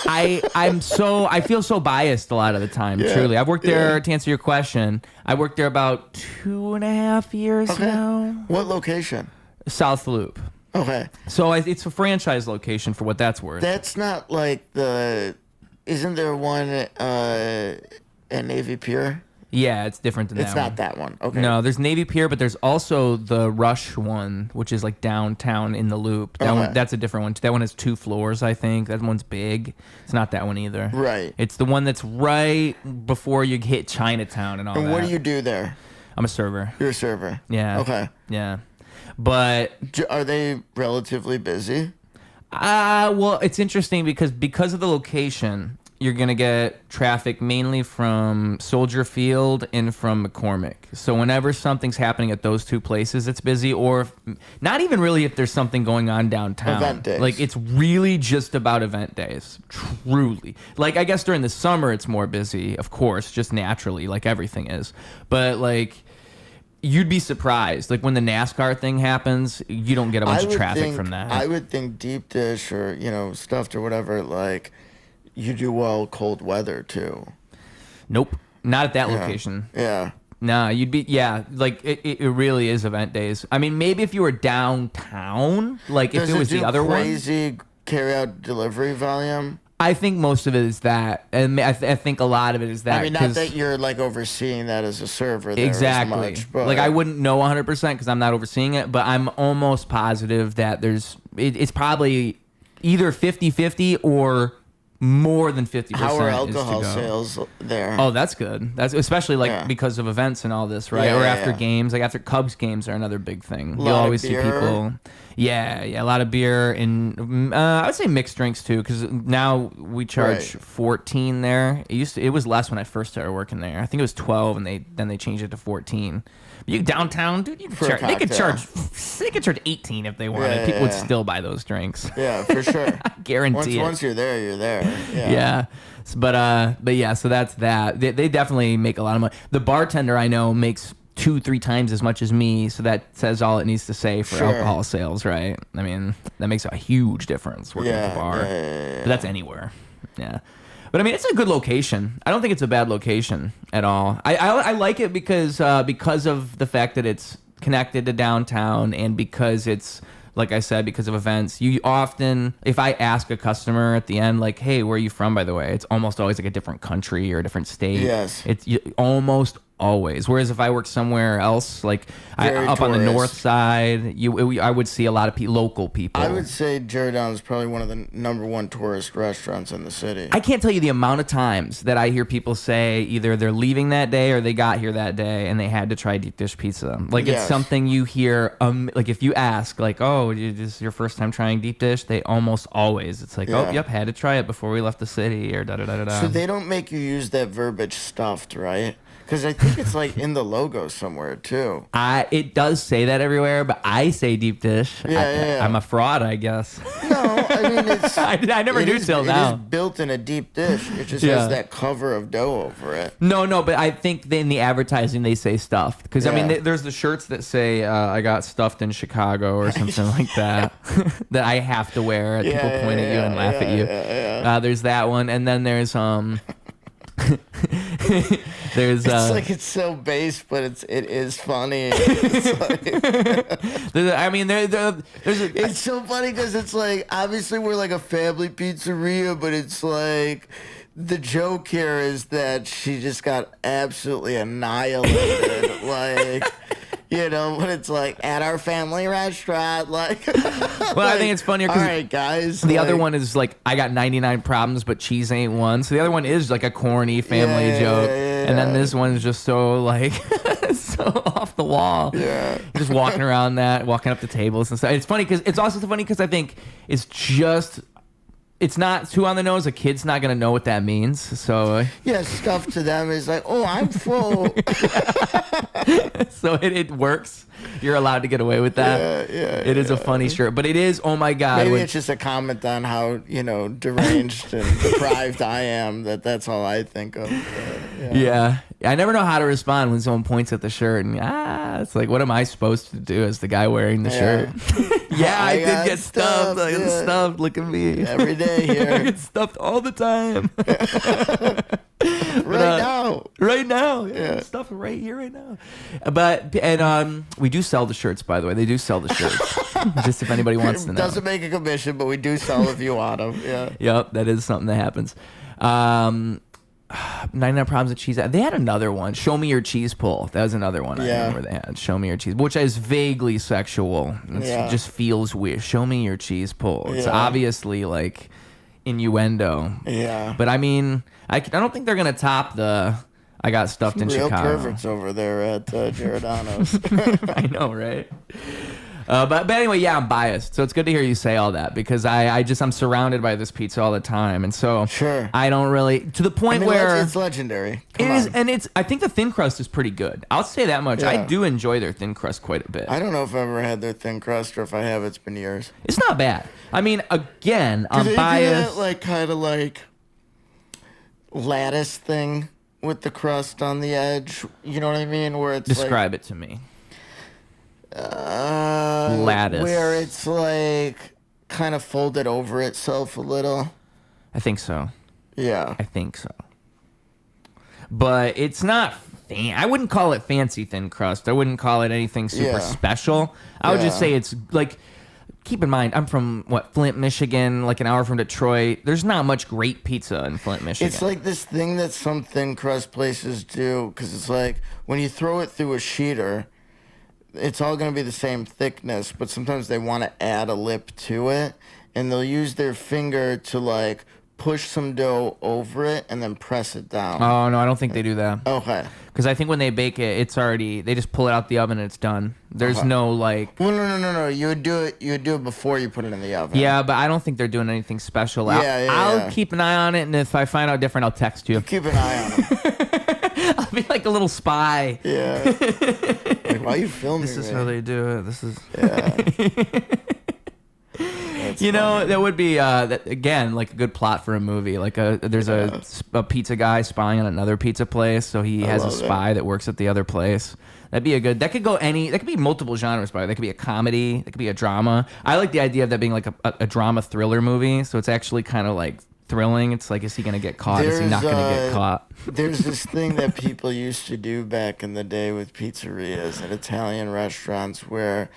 I feel so biased a lot of the time, truly. I've worked there, to answer your question, I worked there about 2.5 years now. What location? South Loop. Okay. So it's a franchise location for what that's worth. That's not like isn't there one at Navy Pier? Yeah, it's different than It's that not one. that one. Okay. No, there's Navy Pier, but there's also the Rush one, which is like downtown in the Loop. That one, that's a different one. That one has 2 floors, I think. That one's big. It's not that one either. Right. It's the one that's right before you hit Chinatown and all that. And what do you do there? I'm a server. You're a server. Yeah. Okay. Yeah. But Are they relatively busy? well, it's interesting because of the location, you're going to get traffic mainly from Soldier Field and from McCormick. So whenever something's happening at those 2 places, it's busy. Or not even really if there's something going on downtown. Event days. Like, it's really just about event days. Truly. Like, I guess during the summer, it's more busy, of course, just naturally, like everything is. But, like, you'd be surprised. Like, when the NASCAR thing happens, you don't get a bunch of traffic from that. I would think deep dish or, stuffed or whatever, like, you do well cold weather, too. Nope. Not at that location. Yeah. Nah, like it really is event days. I mean, maybe if you were downtown, like if it was the other one. Crazy carry-out delivery volume? I think most of it is that. And I think a lot of it is that. I mean, not that you're, like, overseeing that as a server there exactly. as much, but... Like, I wouldn't know 100% because I'm not overseeing it, but I'm almost positive that it's probably either 50-50 or more than 50%. How are alcohol sales there? Oh, that's good. That's especially because of events and all this, right? Or after games, like after Cubs games are another big thing. You'll always see people. Yeah, a lot of beer and I would say mixed drinks too, because now we charge 14 there. It was less when I first started working there. I think it was 12, and then they changed it to 14. You downtown, dude, they could charge 18 if they wanted. People would still buy those drinks. Yeah, for sure. Guarantee it. Once you're there, you're there. Yeah. But yeah, so that's that. They definitely make a lot of money. The bartender I know makes 2-3 times as much as me, so that says all it needs to say for alcohol sales, right? I mean, that makes a huge difference working at the bar. But that's anywhere. Yeah. But I mean, it's a good location. I don't think it's a bad location at all. I like it because of the fact that it's connected to downtown, and because it's, like I said, because of events. You often, if I ask a customer at the end, like, hey, where are you from, by the way? It's almost always like a different country or a different state. Yes. It's almost always. Whereas if I work somewhere else, like up on the north side, I would see a lot of local people. I would say Giordano is probably one of the #1 tourist restaurants in the city. I can't tell you the amount of times that I hear people say either they're leaving that day or they got here that day and they had to try deep dish pizza. Like it's something you hear. Like if you ask, like, oh, this is your first time trying deep dish? They almost always. It's like, oh, yep, had to try it before we left the city or da da da da. So they don't make you use that verbiage stuffed, right? Because I think it's like in the logo somewhere too. It does say that everywhere, but I say deep dish. I'm a fraud, I guess. No, I mean it's. I never knew till now. It is built in a deep dish. It just has that cover of dough over it. No, but I think in the advertising they say stuffed. Because I mean, there's the shirts that say I got stuffed in Chicago or something like that that I have to wear. People point at you and laugh at you. There's that one, and then there's There's it's like it's so base, but it is funny. It's so funny because it's like obviously we're like a family pizzeria, but it's like the joke here is that she just got absolutely annihilated, like. But it's like at our family restaurant, like. Well, I think it's funnier because all right, guys. The other one is like I got 99 problems, but cheese ain't one. So the other one is like a corny family joke, and then this one's just so like so off the wall. Yeah, just walking up to tables and stuff. It's funny because it's also funny because I think it's just. It's not too on the nose. A kid's not going to know what that means. So stuff to them is like, oh, I'm full. So it works. You're allowed to get away with that. It is a funny shirt, but it is. Oh my god! Maybe it's just a comment on how deranged and deprived I am. That's all I think of. Yeah, I never know how to respond when someone points at the shirt and it's like, what am I supposed to do as the guy wearing the shirt? I did get stuffed. I got stuffed. Look at me. Every day here. I get stuffed all the time. Right now. Yeah. Stuff right here, right now. But we do sell the shirts, by the way. They do sell the shirts. Just if anybody wants to know. Doesn't make a commission, but we do sell if you want them. Yeah. Yep, that is something that happens. 99 Problems of Cheese. They had another one. Show Me Your Cheese Pull. That was another one I remember they had. Show Me Your Cheese, which is vaguely sexual. It just feels weird. Show Me Your Cheese Pull. It's obviously like innuendo. Yeah. But I mean, I don't think they're going to top the I got stuffed in Real Chicago. perverts over there at Giordano's. I know, right? But anyway, yeah, I'm biased. So it's good to hear you say all that because I'm surrounded by this pizza all the time. And so I don't really, to the point where it's legendary. I think the thin crust is pretty good. I'll say that much. Yeah. I do enjoy their thin crust quite a bit. I don't know if I've ever had their thin crust, or if I have, it's been years. It's not bad. I mean, again, I'm biased. Do that kind of like lattice thing with the crust on the edge? You know what I mean? Where it's Describe it to me. Lattice. Where it's like kind of folded over itself a little. I think so. Yeah. I think so. But it's not I wouldn't call it fancy thin crust. I wouldn't call it anything super special. I would just say it's like, keep in mind, I'm from Flint, Michigan, like an hour from Detroit. There's not much great pizza in Flint, Michigan. It's like this thing that some thin crust places do, because it's like when you throw it through a sheeter, it's all going to be the same thickness, but sometimes they want to add a lip to it, and they'll use their finger to like push some dough over it and then press it down. Oh, no, I don't think they do that. Okay. Because I think when they bake it, it's already, they just pull it out the oven and it's done. There's no like... Well, no. You would do it before you put it in the oven. Yeah, but I don't think they're doing anything special. I'll keep an eye on it, and if I find out different, I'll text you. Keep an eye on it. I'll be like a little spy. Yeah. Like, why are you filming This is how they do it. This is... Yeah. You know, that would be again like a good plot for a movie. Like there's a pizza guy spying on another pizza place, so he has a spy that works at the other place. That'd be that could be multiple genres, by the way. That could be a comedy, that could be a drama. I like the idea of that being like a drama thriller movie, so it's actually kind of like thrilling. It's like, is he gonna get caught? Is he not gonna get caught? There's this thing that people used to do back in the day with pizzerias at Italian restaurants where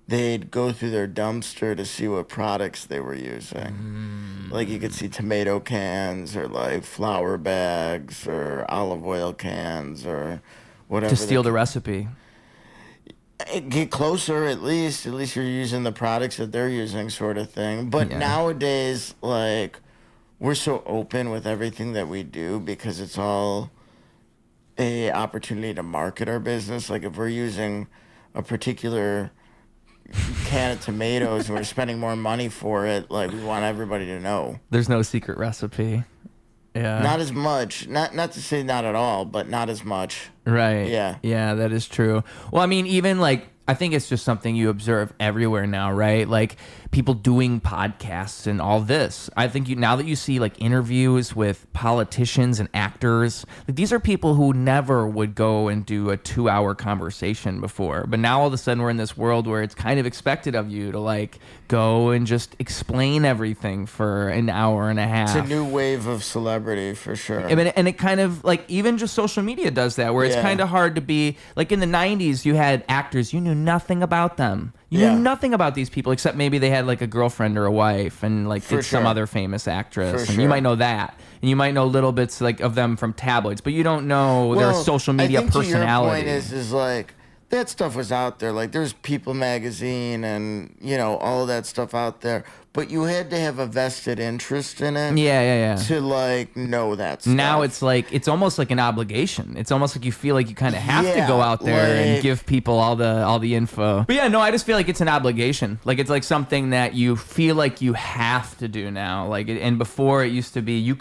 they'd go through their dumpster to see what products they were using. Like you could see tomato cans or like flour bags or olive oil cans or whatever. To steal the recipe. Get closer, at least. At least you're using the products that they're using, sort of thing. But nowadays, like, we're so open with everything that we do because it's all a opportunity to market our business. Like if we're using a particular can of tomatoes and we're spending more money for it, like we want everybody to know. There's no secret recipe. Yeah. Not as much. Not to say not at all, but not as much. Right. Yeah. Yeah, that is true. Well, I mean, even like, I think it's just something you observe everywhere now, right? Like people doing podcasts and all this. I think now that you see like interviews with politicians and actors, like these are people who never would go and do a 2-hour conversation before. But now all of a sudden we're in this world where it's kind of expected of you to like go and just explain everything for an hour and a half. It's a new wave of celebrity for sure. I mean, and it kind of like even just social media does that, where it's kind of hard to be like in the 90s you had actors, you knew nothing about them. You knew nothing about these people except maybe they had like a girlfriend or a wife and like it's some other famous actress. And you might know that. And you might know little bits like of them from tabloids, but you don't know their social media personality. To your point is like that stuff was out there. Like there's People magazine and, you know, all of that stuff out there. But you had to have a vested interest in it. Yeah. To like know that stuff. Now it's like it's almost like an obligation. It's almost like you feel like you kind of have to go out there and give people all the info. But yeah, no, I just feel like it's an obligation. Like it's like something that you feel like you have to do now. Like and before it used to be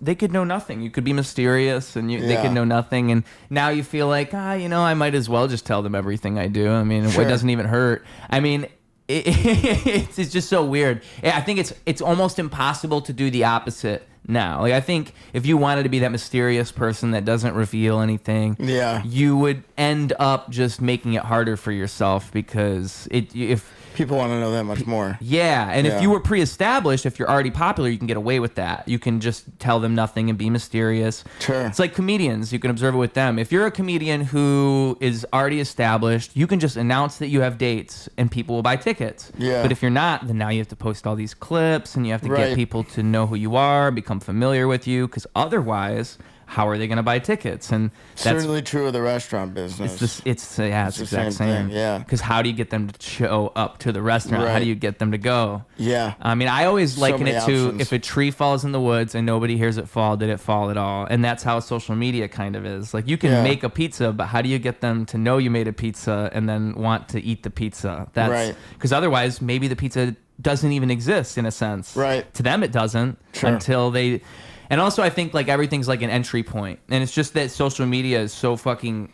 they could know nothing. You could be mysterious and they could know nothing. And now you feel like I might as well just tell them everything I do. I mean, it doesn't even hurt. I mean. It's just so weird. I think it's almost impossible to do the opposite now. Like I think if you wanted to be that mysterious person that doesn't reveal anything, you would end up just making it harder for yourself because if people want to know that much more. Yeah, and if you were pre-established, if you're already popular, you can get away with that. You can just tell them nothing and be mysterious. Sure. It's like comedians. You can observe it with them. If you're a comedian who is already established, you can just announce that you have dates and people will buy tickets. Yeah. But if you're not, then now you have to post all these clips and you have to get people to know who you are, become familiar with you, because otherwise, how are they going to buy tickets? And that's certainly true of the restaurant business. It's the exact same. Yeah. Because how do you get them to show up to the restaurant? How Right. do you get them to go? Yeah. I mean, I always liken many it to options. if a tree falls in the woods and nobody hears it fall, did it fall at all? And that's how social media kind of is. Like, you can Yeah. make a pizza, but how do you get them to know you made a pizza and then want to eat the pizza? That's Right. because otherwise, maybe the pizza doesn't even exist in a sense. Right. To them, it doesn't Sure. until they. And also, I think like everything's like an entry point, and it's just that social media is so fucking,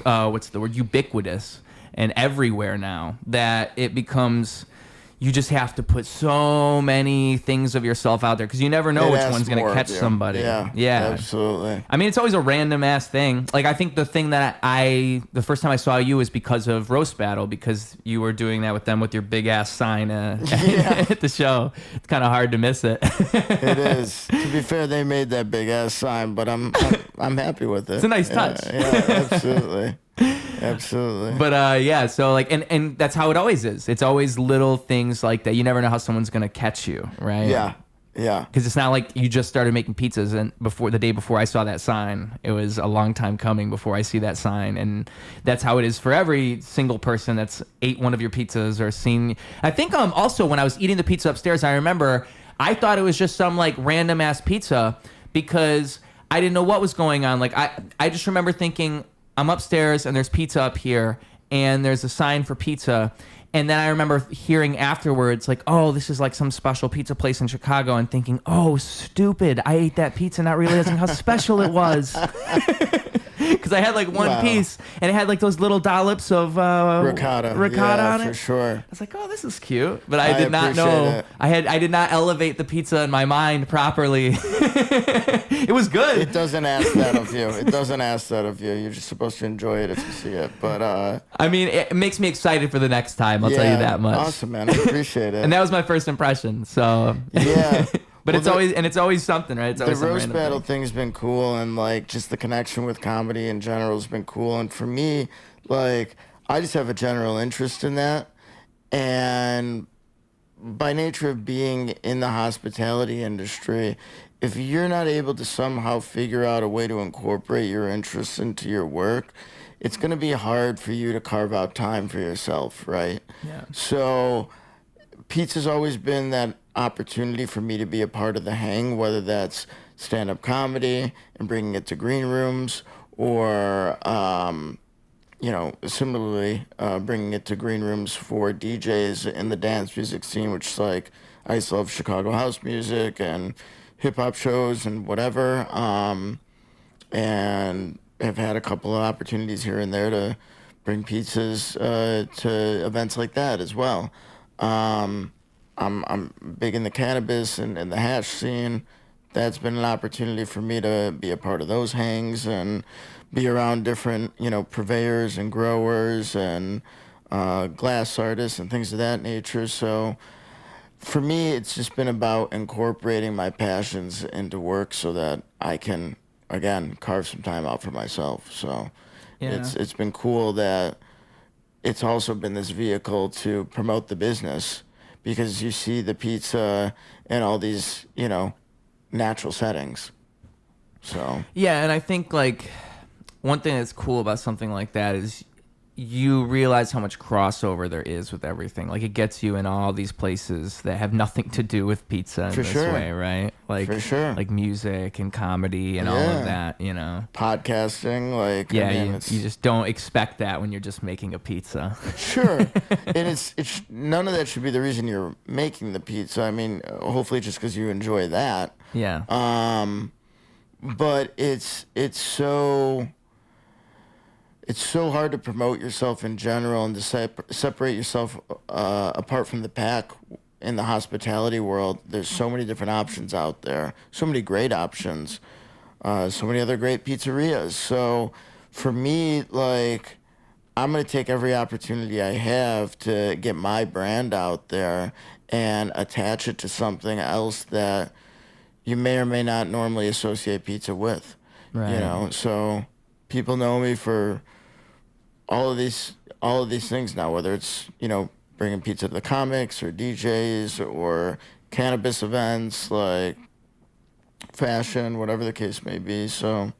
what's the word, ubiquitous and everywhere now that it becomes. You just have to put so many things of yourself out there because you never know It which asks one's going more to of catch you. somebody. Yeah, absolutely. I mean, it's always a random ass thing. Like, I think the thing that the first time I saw you was because of Roast Battle, because you were doing that with them with your big ass sign at the show. It's kind of hard to miss it. It is. To be fair, they made that big ass sign, but I'm happy with it. It's a nice touch. Yeah, absolutely. Absolutely. But yeah, so like, and that's how it always is. It's always little things like that. You never know how someone's gonna catch you, right? Yeah. Yeah. Because it's not like you just started making pizzas and the day before I saw that sign. It was a long time coming before I see that sign, and that's how it is for every single person that's ate one of your pizzas or seen. I think also when I was eating the pizza upstairs, I remember I thought it was just some like random ass pizza because I didn't know what was going on. Like I just remember thinking, I'm upstairs and there's pizza up here and there's a sign for pizza. And then I remember hearing afterwards, like, oh, this is like some special pizza place in Chicago, and thinking, oh, stupid, I ate that pizza not realizing how special it was. Because I had like one piece and it had like those little dollops of ricotta on it. For sure. I was like, oh, this is cute. But I did not know. It. I did not elevate the pizza in my mind properly. It was good. It doesn't ask that of you. It doesn't ask that of you. You're just supposed to enjoy it if you see it. But I mean, it makes me excited for the next time. I'll tell you that much. Awesome, man. I appreciate it. And that was my first impression. So yeah. But it's always something, right? It's always the some roast random battle thing. thing's been cool, and like just the connection with comedy in general has been cool. And for me, like I just have a general interest in that, and by nature of being in the hospitality industry, if you're not able to somehow figure out a way to incorporate your interests into your work, it's going to be hard for you to carve out time for yourself, right? Yeah. So pizza's always been that opportunity for me to be a part of the hang, whether that's stand-up comedy and bringing it to green rooms, or similarly bringing it to green rooms for DJs in the dance music scene, which is like I used to love Chicago house music and hip-hop shows and whatever, and have had a couple of opportunities here and there to bring pizzas to events like that as well. I'm big in the cannabis and the hash scene. That's been an opportunity for me to be a part of those hangs and be around different, purveyors and growers and glass artists and things of that nature. So for me, it's just been about incorporating my passions into work so that I can, again, carve some time out for myself. So it's been cool that it's also been this vehicle to promote the business, because you see the pizza in all these, natural settings. So yeah, and I think like one thing that's cool about something like that is you realize how much crossover there is with everything. Like, it gets you in all these places that have nothing to do with pizza in this way, right? Like, for sure. Like music and comedy and all of that, Podcasting, like, yeah, you just don't expect that when you're just making a pizza. Sure. And it's none of that should be the reason you're making the pizza. I mean, hopefully just because you enjoy that. Yeah. But it's so hard to promote yourself in general and to separate yourself apart from the pack in the hospitality world. There's so many different options out there, so many great options, so many other great pizzerias. So for me, like, I'm going to take every opportunity I have to get my brand out there and attach it to something else that you may or may not normally associate pizza with. Right. So people know me for all of these things now, whether it's, bringing pizza to the comics or DJs or cannabis events. Like, fashion, whatever the case may be. So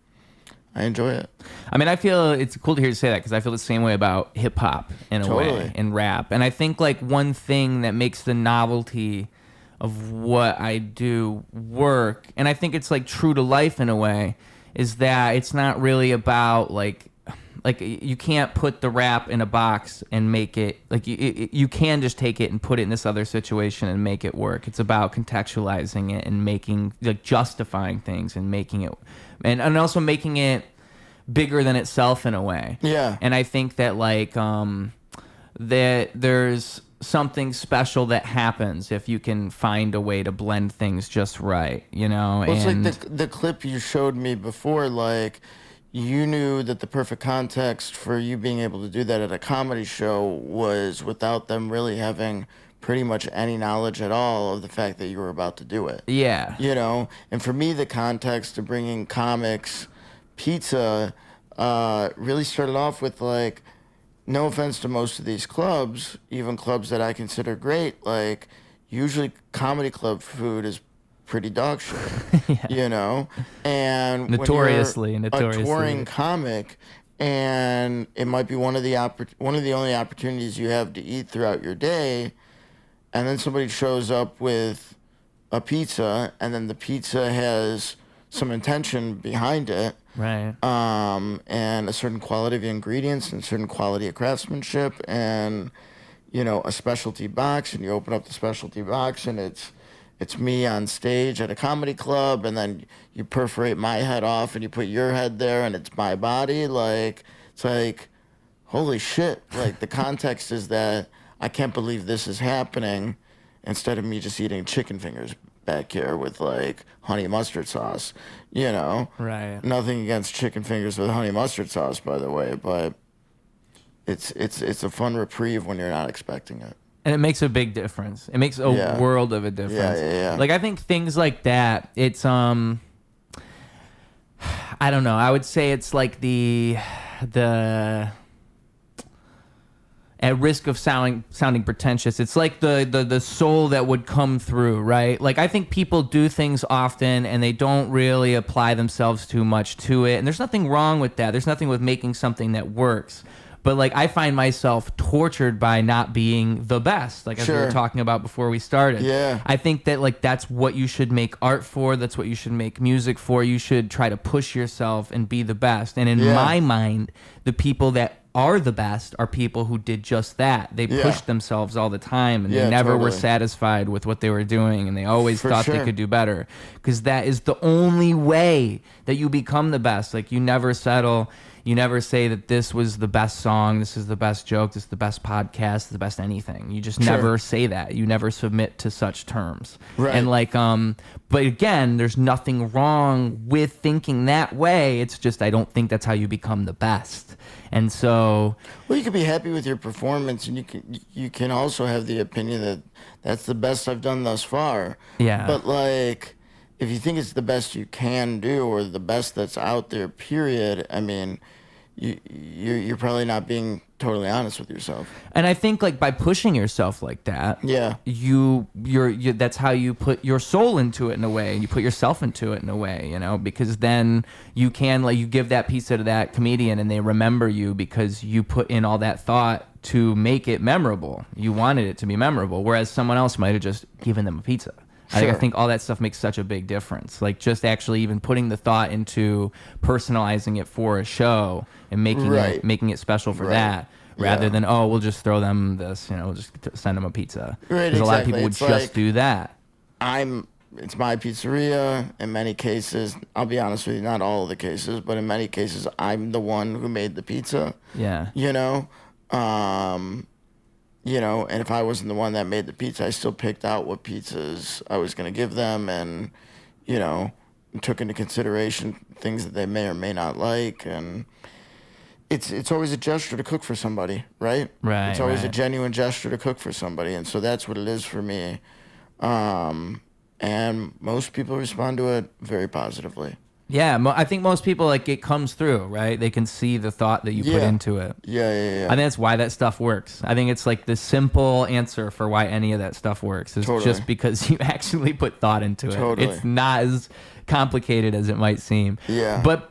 I enjoy it. I mean, I feel it's cool to hear you say that because I feel the same way about hip hop in a way and rap. And I think like one thing that makes the novelty of what I do work, and I think it's like true to life in a way, is that it's not really about like you can't put the rap in a box and make it like you can just take it and put it in this other situation and make it work. It's about contextualizing it and making like justifying things and making it and also making it bigger than itself in a way. Yeah. And I think that like that there's something special that happens if you can find a way to blend things just right, you know. Well, it's like the clip you showed me before, like you knew that the perfect context for you being able to do that at a comedy show was without them really having pretty much any knowledge at all of the fact that you were about to do it. Yeah. You know, and for me, the context of bringing comics pizza really started off with like, no offense to most of these clubs, even clubs that I consider great, like usually comedy club food is pretty dog shit, yeah. You know? And notoriously a touring comic, and it might be one of the only opportunities you have to eat throughout your day, and then somebody shows up with a pizza, and then the pizza has some intention behind it, right? And a certain quality of ingredients and a certain quality of craftsmanship, and you know, a specialty box, and you open up the specialty box, and it's me on stage at a comedy club, and then you perforate my head off and you put your head there, and it's my body. Like, it's like, holy shit. Like, the context is that I can't believe this is happening, instead of me just eating chicken fingers back here with, like, honey mustard sauce, you know? Right. Nothing against chicken fingers with honey mustard sauce, by the way, but it's a fun reprieve when you're not expecting it. And it makes a big difference. It makes a world of a difference. Yeah. Like, I think things like that, it's, I don't know. I would say it's like the at risk of sounding pretentious, it's like the soul that would come through, right? Like, I think people do things often and they don't really apply themselves too much to it. And there's nothing wrong with that. There's nothing with making something that works. But, like, I find myself tortured by not being the best, like, as we were talking about before we started. Yeah. I think that, like, that's what you should make art for. That's what you should make music for. You should try to push yourself and be the best. And in my mind, the people that are the best are people who did just that. They pushed themselves all the time, and they never were satisfied with what they were doing, and they always thought they could do better. Because that is the only way that you become the best. Like, you never settle. You never say that this was the best song, this is the best joke, this is the best podcast, the best anything. You just never say that. You never submit to such terms. Right. And like, but again, there's nothing wrong with thinking that way. It's just, I don't think that's how you become the best. And so, well, you can be happy with your performance, and you can also have the opinion that that's the best I've done thus far. Yeah. But like, if you think it's the best you can do, or the best that's out there, period, I mean, you're probably not being totally honest with yourself. And I think, like, by pushing yourself like that, you're that's how you put your soul into it in a way, and you put yourself into it in a way, you know, because then you can, like, you give that pizza to that comedian and they remember you because you put in all that thought to make it memorable. You wanted it to be memorable, whereas someone else might have just given them a pizza. I think all that stuff makes such a big difference. Like, just actually even putting the thought into personalizing it for a show and making it special for that, rather than, oh, we'll just throw them this, you know, we'll just send them a pizza. Because a lot of people would just do that. It's my pizzeria. In many cases, I'll be honest with you, not all of the cases, but in many cases, I'm the one who made the pizza. Yeah. You know? You know, and if I wasn't the one that made the pizza, I still picked out what pizzas I was going to give them, and, you know, took into consideration things that they may or may not like. And it's always a gesture to cook for somebody, right? Right. It's always a genuine gesture to cook for somebody. And so that's what it is for me. And most people respond to it very positively. Yeah, I think most people, like, it comes through, right? They can see the thought that you put into it. Yeah. I think that's why that stuff works. I think it's like the simple answer for why any of that stuff works is just because you actually put thought into it. Totally. It's not as complicated as it might seem. Yeah. But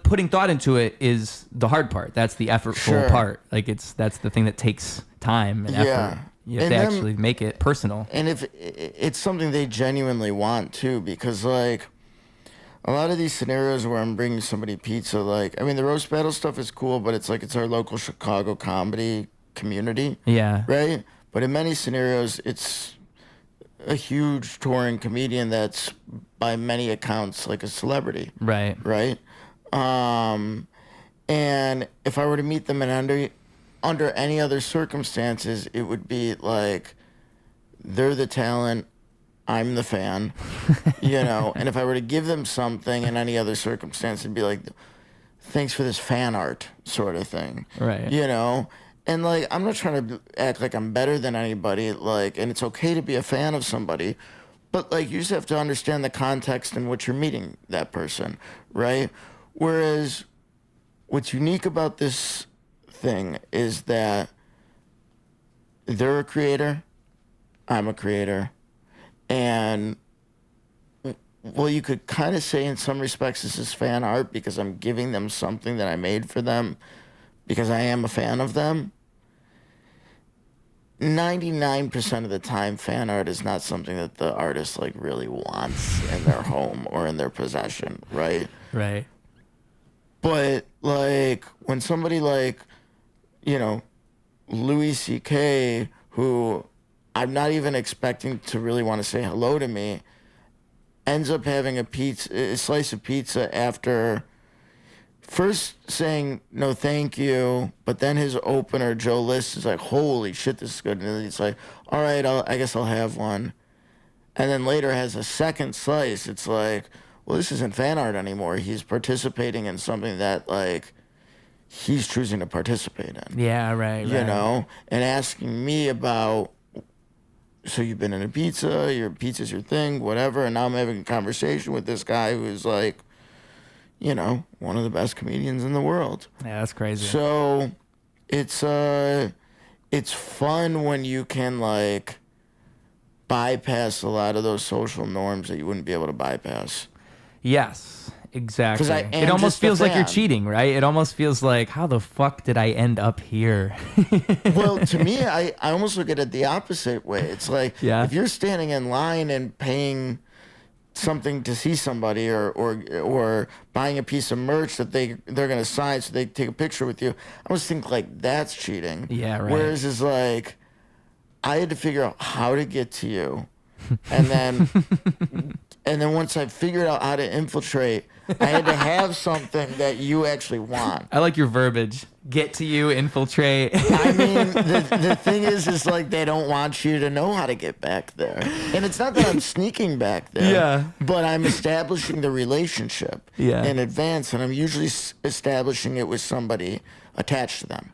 putting thought into it is the hard part. That's the effortful part. Like, that's the thing that takes time and effort. You have to actually make it personal. And if it's something they genuinely want too, because like a lot of these scenarios where I'm bringing somebody pizza, like, I mean, the roast battle stuff is cool, but it's like, it's our local Chicago comedy community. Yeah. Right? But in many scenarios, it's a huge touring comedian that's by many accounts like a celebrity. Right. Right? And if I were to meet them in under any other circumstances, it would be like, they're the talent, I'm the fan, you know, and if I were to give them something in any other circumstance, it'd be like, thanks for this fan art sort of thing. Right. You know? And like, I'm not trying to act like I'm better than anybody, like, and it's okay to be a fan of somebody, but like, you just have to understand the context in which you're meeting that person, right? Whereas what's unique about this thing is that they're a creator, I'm a creator. And, well, you could kind of say in some respects this is fan art because I'm giving them something that I made for them because I am a fan of them. 99% of the time, fan art is not something that the artist, like, really wants in their home or in their possession, right? Right. But, like, when somebody like, you know, Louis C.K., who I'm not even expecting to really want to say hello to me, ends up having a slice of pizza after first saying no thank you, but then his opener, Joe List, is like, holy shit, this is good. And then he's like, all right, I guess I'll have one. And then later has a second slice. It's like, well, this isn't fan art anymore. He's participating in something that, like, he's choosing to participate in. Yeah, right. You know? And asking me about, so you've been in a pizza, your pizza's your thing, whatever, and now I'm having a conversation with this guy who's like, you know, one of the best comedians in the world. Yeah, that's crazy. So it's fun when you can, like, bypass a lot of those social norms that you wouldn't be able to bypass. Yes, exactly. It almost just a feels like you're fan. cheating, right? It almost feels like, how the fuck did I end up here? Well, to me, I almost look at it the opposite way. It's like, if you're standing in line and paying something to see somebody or buying a piece of merch that they're going to sign so they take a picture with you, I almost think, like, that's cheating. Yeah, right. Whereas it's like, I had to figure out how to get to you, and then once I figured out how to infiltrate, I had to have something that you actually want. I like your verbiage. Get to you, infiltrate. I mean, the thing is like, they don't want you to know how to get back there. And it's not that I'm sneaking back there. Yeah. But I'm establishing the relationship in advance, and I'm usually establishing it with somebody attached to them.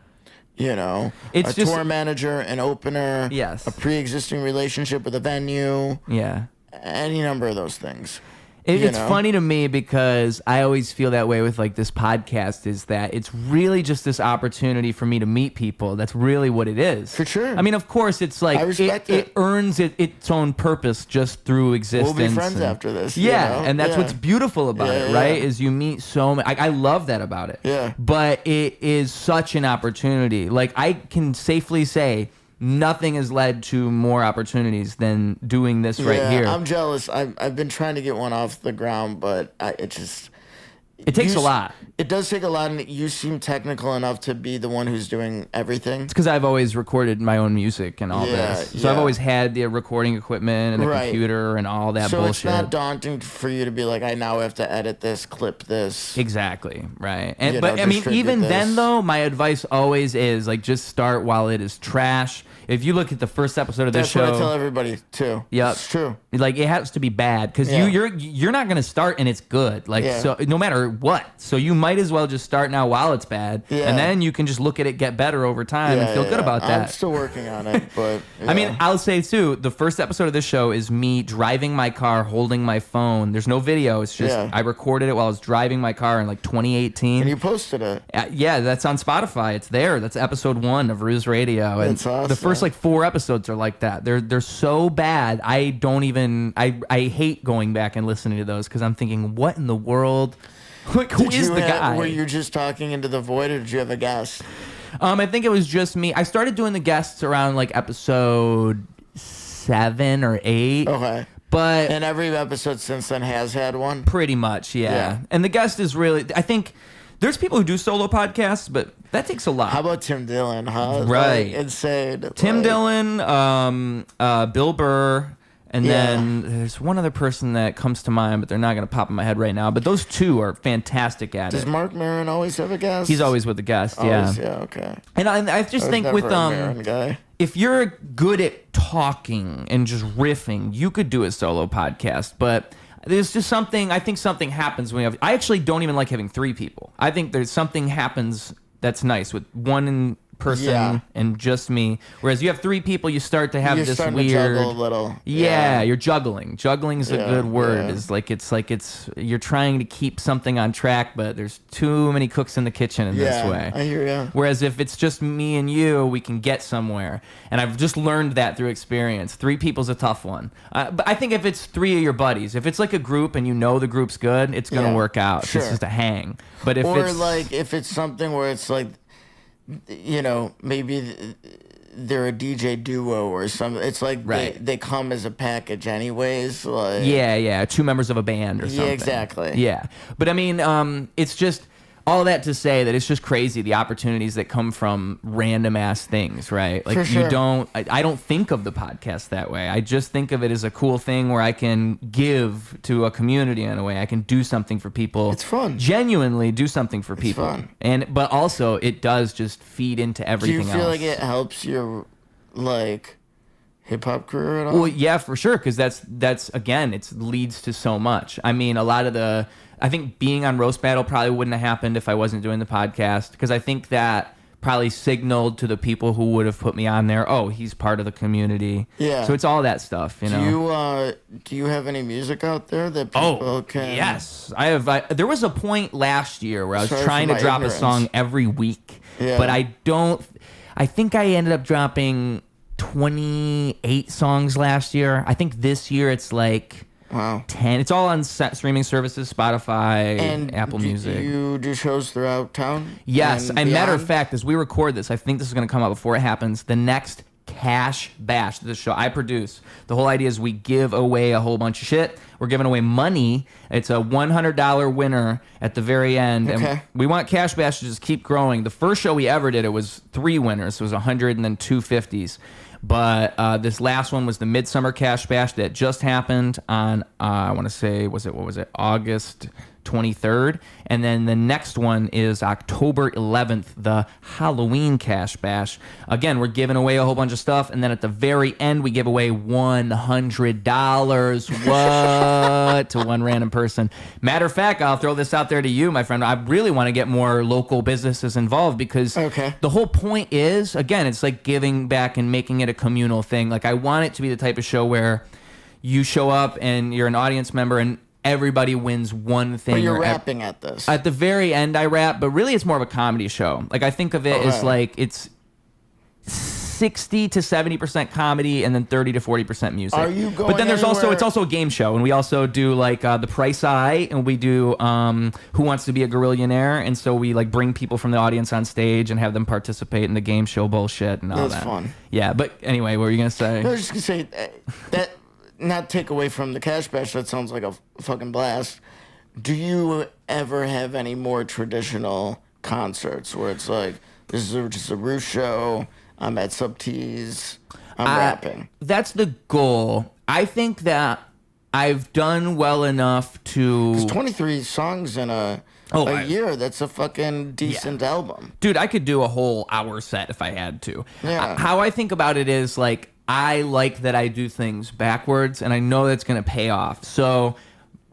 You know, It's a just- tour manager, an opener, Yes. a pre-existing relationship with a venue, Yeah. any number of those things. It's funny to me because I always feel that way with, like, this podcast, is that it's really just this opportunity for me to meet people. That's really what it is. For sure. I mean, of course, it's like I respect it it. earns its own purpose just through existence. We'll be friends after this. Yeah, you know? and that's what's beautiful about it, right? Is you meet so many. I love that about it. Yeah. But it is such an opportunity. Like, I can safely say, nothing has led to more opportunities than doing this right here. I'm jealous. I've been trying to get one off the ground, but it takes a lot. It does take a lot, and you seem technical enough to be the one who's doing everything. It's because I've always recorded my own music and all this. So I've always had the recording equipment and the computer and all that bullshit. So it's not daunting for you to be like, I now have to edit this, clip this. Exactly, right. You But know, I mean, distribute even this. then though, my advice always is, like, just start while it is trash. if you look at the first episode of this show, that's what I tell everybody too. Yeah, it's true. Like it has to be bad because you're not going to start and it's good. Like so, no matter what. So you might as well just start now while it's bad, and then you can just look at it get better over time and feel good about that. I'm still working on it, but I mean, I'll say too, the first episode of this show is me driving my car, holding my phone. There's no video. It's just I recorded it while I was driving my car in like 2018. And you posted it. Yeah, that's on Spotify. It's there. That's episode 1 of Ruse Radio. And that's awesome. The first like 4 episodes are like that. They're so bad. I don't even. I hate going back and listening to those because I'm thinking, what in the world? Like, who is the guy? Were you just talking into the void, or did you have a guest? I think it was just me. I started doing the guests around like episode 7 or 8. Okay. But and every episode since then has had one? Pretty much, yeah. And the guest is really, I think there's people who do solo podcasts, but that takes a lot. How about Tim Dillon, huh? Right. Like, insane. Tim Dillon, Bill Burr, and then there's one other person that comes to mind, but they're not going to pop in my head right now. But those two are fantastic at it. Does Mark Maron always have a guest? He's always with the guest, always, yeah, okay. And I just think with Maron guy. If you're good at talking and just riffing, you could do a solo podcast. But there's just something, I think something happens when you have, I actually don't even like having 3 people. I think there's something happens that's nice with one person and just me. Whereas you have 3 people, you start to have this weird. To juggle a little. Yeah, you're juggling. Juggling is a good word. It's like you're trying to keep something on track, but there's too many cooks in the kitchen in this way. I hear you. Whereas if it's just me and you, we can get somewhere. And I've just learned that through experience. 3 people's a tough one. But I think if it's 3 of your buddies, if it's like a group and you know the group's good, it's gonna work out. Sure. It's just a hang. But if if it's something where it's like, you know, maybe they're a DJ duo or something. It's like they come as a package anyways. Like 2 members of a band or something. Yeah, exactly. Yeah. But I mean, it's just all that to say that it's just crazy the opportunities that come from random ass things, right? Like you don't, I don't think of the podcast that way. I just think of it as a cool thing where I can give to a community in a way. I can do something for people. It's fun. Genuinely do something for people. It's fun. But also it does just feed into everything else. Do you feel like it helps your like hip hop career at all? Well, yeah, for sure. Because that's again, it leads to so much. I mean, a lot of I think being on Roast Battle probably wouldn't have happened if I wasn't doing the podcast, because I think that probably signaled to the people who would have put me on there, oh, he's part of the community. Yeah. So it's all that stuff, you know. Do you have any music out there that people can? Yes, I have. There was a point last year where I was trying to drop a song every week, but I think I ended up dropping 28 songs last year. I think this year it's like 10. It's all on streaming services, Spotify, and Apple Music. Do you do shows throughout town? Yes. And matter of fact, as we record this, I think this is going to come out before it happens. The next Cash Bash, the show I produce, the whole idea is we give away a whole bunch of shit. We're giving away money. It's a $100 winner at the very end. Okay. And we want Cash Bash to just keep growing. The first show we ever did, it was 3 winners. So it was 100 and then 2 50s. But this last one was the Midsummer Cash Bash that just happened on, I want to say, what was it, August 23rd? And then the next one is October 11th, the Halloween Cash Bash. Again, we're giving away a whole bunch of stuff. And then at the very end, we give away $100. What? To one random person. Matter of fact, I'll throw this out there to you, my friend. I really want to get more local businesses involved because the whole point is, again, it's like giving back and making it a communal thing. Like, I want it to be the type of show where you show up and you're an audience member and everybody wins one thing. But you're rapping at this. At the very end, I rap, but really it's more of a comedy show. Like, I think of it as like it's 60 to 70% comedy and then 30 to 40% music. Are you going But then anywhere? it's also a game show, and we also do like The Price Eye, and we do Who Wants to Be a Gorillionaire, and so we like bring people from the audience on stage and have them participate in the game show bullshit and all that. That's fun. Yeah, but anyway, what were you gonna say? I was just gonna say that. Not take away from the Cash Bash, that sounds like a fucking blast. Do you ever have any more traditional concerts where it's like, this is just a Ruse show, I'm at Sub T's, I'm rapping? That's the goal. I think that I've done well enough to 23 songs in a year. That's a fucking decent album. Dude, I could do a whole hour set if I had to. Yeah. How I think about it is like I like that I do things backwards, and I know that's going to pay off. So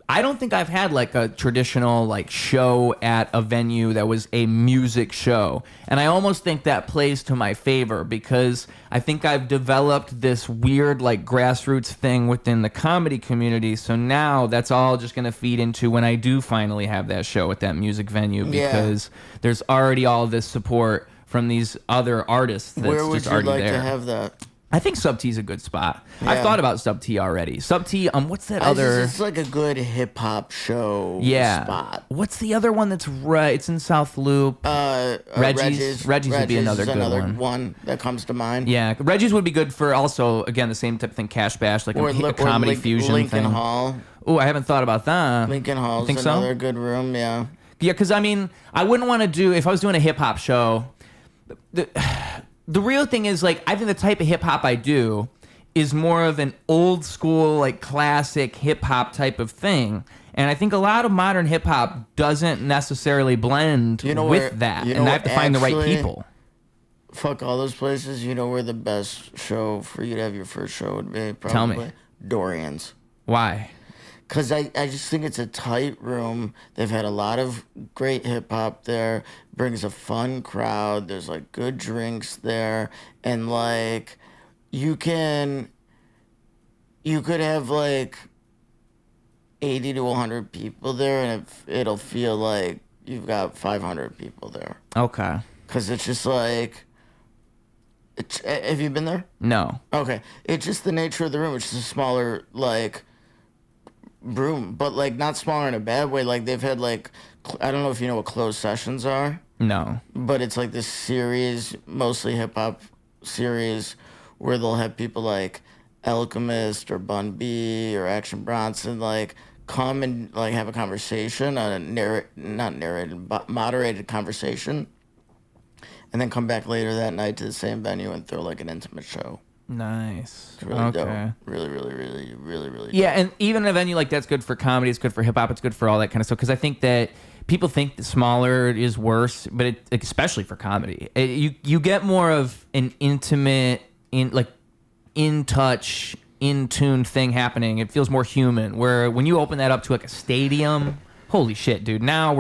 I don't think I've had like a traditional like show at a venue that was a music show. And I almost think that plays to my favor because I think I've developed this weird like grassroots thing within the comedy community. So now that's all just going to feed into when I do finally have that show at that music venue because there's already all this support from these other artists that's Where would just you already like there. to have that? I think Sub T's a good spot. Yeah. I've thought about Sub T already. Sub T, what's that other? It's like a good hip hop show spot. What's the other one that's right? It's in South Loop. Reggie's would be another good one that comes to mind. Yeah, Reggie's would be good for also, again, the same type of thing, Cash Bash, like a comedy fusion Lincoln thing. Hall. Oh, I haven't thought about that. Lincoln Hall's think another good room, yeah. Yeah, because, I mean, I wouldn't want to do, if I was doing a hip-hop show, the real thing is, like, I think the type of hip-hop I do is more of an old school, like classic hip hop type of thing. And I think a lot of modern hip hop doesn't necessarily blend with that. And I have to find the right people. Fuck all those places. You know where the best show for you to have your first show would be? Probably. Tell me. Dorian's. Why? Because I just think it's a tight room. They've had a lot of great hip hop there. Brings a fun crowd. There's like good drinks there. And like... You could have like 80 to 100 people there, and it'll feel like you've got 500 people there. Okay. Because it's just like, have you been there? No. Okay. It's just the nature of the room. It's just a smaller, like, room, but like not smaller in a bad way. Like they've had like, I don't know if you know what closed sessions are. No. But it's like this series, mostly hip hop series, where they'll have people like Alchemist or Bun B or Action Bronson like come and like have a conversation on a not narrated but moderated conversation, and then come back later that night to the same venue and throw like an intimate show. Nice. It's really dope. Really dope. Yeah, and even a venue like that's good for comedy. It's good for hip hop. It's good for all that kind of stuff. Because I think that people think that smaller is worse, but especially for comedy, you get more of an intimate, in touch, in tune thing happening. It feels more human. Where when you open that up to like a stadium, holy shit, dude! Now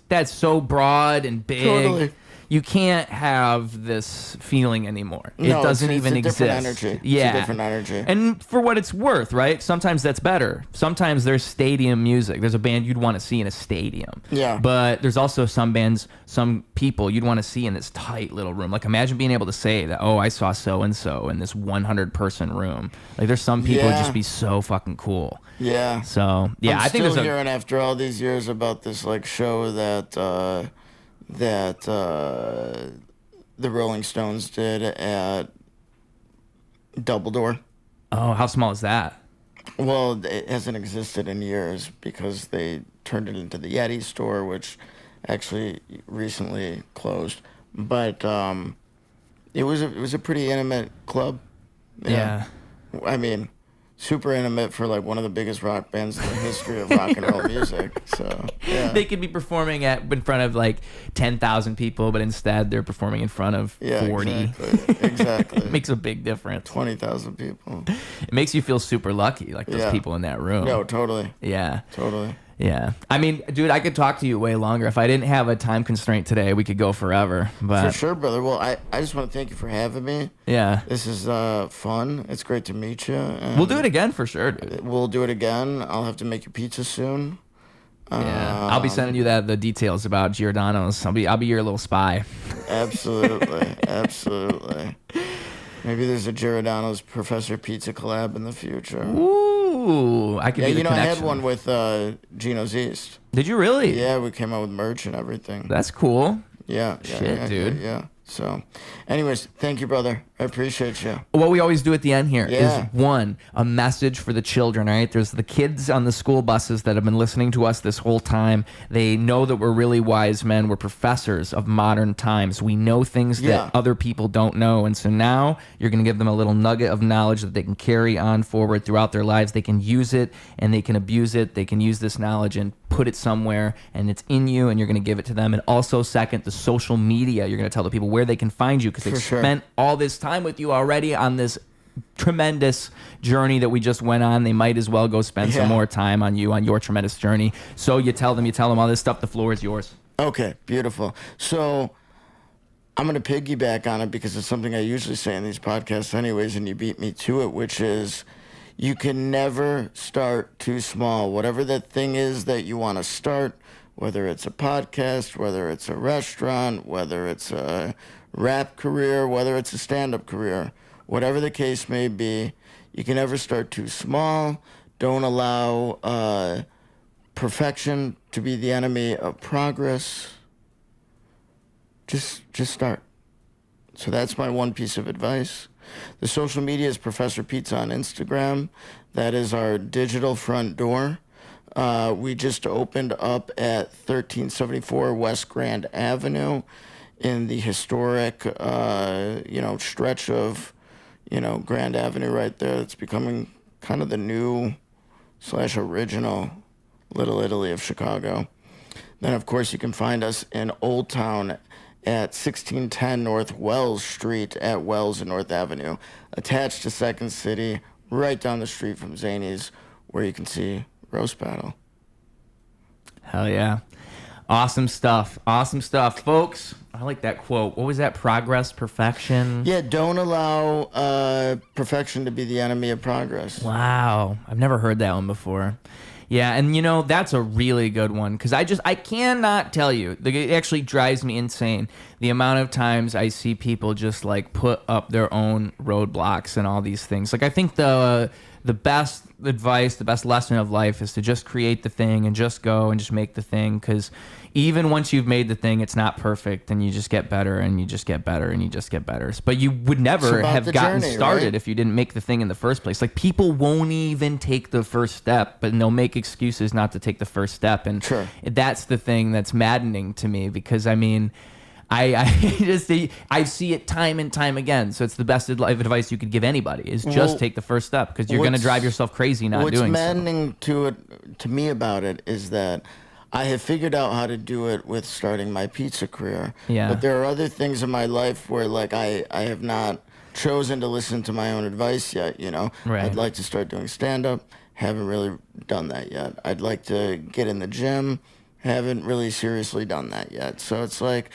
that's so broad and big. Totally. You can't have this feeling anymore. No, it doesn't it's even a exist. different energy. Yeah. It's a different energy. And for what it's worth, right? Sometimes that's better. Sometimes there's stadium music. There's a band you'd want to see in a stadium. Yeah. But there's also some bands, some people you'd want to see in this tight little room. Like imagine being able to say that, oh, I saw so-and-so in this 100-person room. Like there's some people who'd just be so fucking cool. Yeah. So, yeah, I think still hearing after all these years about this like show that the Rolling Stones did at Double Door. Oh, how small is that? Well, it hasn't existed in years because they turned it into the Yeti store, which actually recently closed. But it was a pretty intimate club. Yeah. I mean, super intimate for like one of the biggest rock bands in the history of rock and roll music. So yeah. They could be performing in front of like 10,000 people, but instead they're performing in front of 40. Exactly. It makes a big difference. 20,000 people. It makes you feel super lucky, like those people in that room. No, totally. Yeah. Totally. Yeah. I mean, dude, I could talk to you way longer. If I didn't have a time constraint today, we could go forever. But for sure, brother. Well, I just want to thank you for having me. Yeah. This is fun. It's great to meet you. We'll do it again for sure, dude. We'll do it again. I'll have to make you pizza soon. Yeah. I'll be sending you the details about Giordano's. I'll be your little spy. Absolutely. Absolutely. Maybe there's a Giordano's Professor Pizza collab in the future. Ooh, I could be the connection. I had one with Gino's East. Did you really? Yeah, we came out with merch and everything. That's cool. Yeah. Shit, dude. Yeah. So, anyways, thank you, brother. I appreciate you. What we always do at the end here is Yeah. one, a message for the children, all right? There's the kids on the school buses that have been listening to us this whole time. They know that we're really wise men. We're professors of modern times. We know things that other people don't know. And so now you're going to give them a little nugget of knowledge that they can carry on forward throughout their lives. They can use it and they can abuse it. They can use this knowledge and put it somewhere, and it's in you, and you're going to give it to them. And also, second, the social media. You're going to tell the people where they can find you because they've spent all this time with you already on this tremendous journey that we just went on. They might as well go spend some more time on you on your tremendous journey. So you tell them all this stuff. The floor is yours. Okay, beautiful. So I'm going to piggyback on it because it's something I usually say in these podcasts anyways, and you beat me to it, which is you can never start too small. Whatever that thing is that you want to start, whether it's a podcast, whether it's a restaurant, whether it's a rap career, whether it's a stand-up career, whatever the case may be, you can never start too small. Don't allow perfection to be the enemy of progress. Just start. So that's my one piece of advice. The social media is Professor Pizza on Instagram. That is our digital front door. We just opened up at 1374 West Grand Avenue in the historic, stretch of, Grand Avenue right there. It's becoming kind of the new / original Little Italy of Chicago. Then, of course, you can find us in Old Town at 1610 North Wells Street at Wells and North Avenue, attached to Second City, right down the street from Zanies, where you can see Roast Battle. Hell yeah. Awesome stuff. Awesome stuff. Folks, I like that quote. What was that? Progress, perfection? Yeah, don't allow perfection to be the enemy of progress. Wow. I've never heard that one before. Yeah, and that's a really good one because I cannot tell you. It actually drives me insane the amount of times I see people just like put up their own roadblocks and all these things. Like I think the best advice, the best lesson of life is to just create the thing and just go and just make the thing because even once you've made the thing, it's not perfect and you just get better and you just get better and you just get better. But you would never have gotten started if you didn't make the thing in the first place. Like people won't even take the first step, but they'll make excuses not to take the first step. And that's the thing that's maddening to me because I see it time and time again. So it's the best life advice you could give anybody is just take the first step because you're going to drive yourself crazy not doing so. What's maddening to me about it is that I have figured out how to do it with starting my pizza career. Yeah. But there are other things in my life where like I have not chosen to listen to my own advice yet, Right. I'd like to start doing stand-up. Haven't really done that yet. I'd like to get in the gym. Haven't really seriously done that yet. So it's like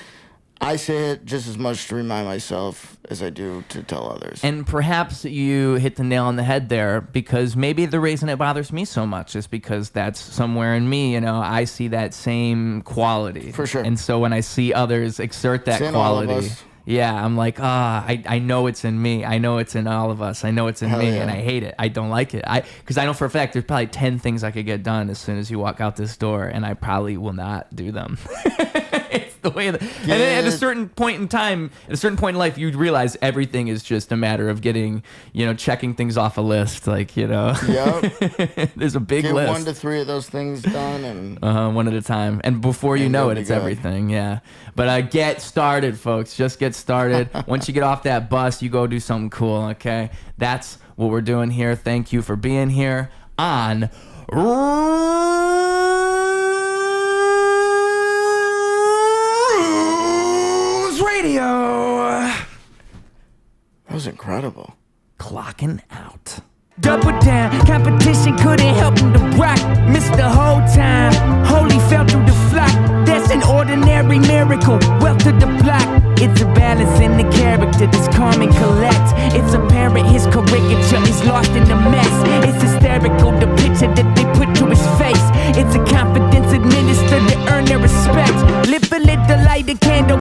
I say it just as much to remind myself as I do to tell others. And perhaps you hit the nail on the head there because maybe the reason it bothers me so much is because that's somewhere in me, I see that same quality. For sure. And so when I see others exert that quality, I'm like, I know it's in me. I know it's in all of us. I know it's in me, and I hate it. I don't like it. Because I know for a fact there's probably 10 things I could get done as soon as you walk out this door, and I probably will not do them. It's the way that. And then at a certain point in time, at a certain point in life, you realize everything is just a matter of getting, checking things off a list. Like, Yep. There's a big list. Get 1 to 3 of those things done, and one at a time. And before you know it, it's everything. Yeah. But get started, folks. Just get started. Once you get off that bus, you go do something cool. Okay, that's what we're doing here. Thank you for being here on Ruse Radio. That was incredible. Clocking out. Double down, competition couldn't help him to rock. Missed the whole time, holy fell through the flock. That's an ordinary miracle, wealth to the block. It's a balance in the character that's calm and collect. It's apparent his caricature is lost in the mess. It's hysterical, the picture that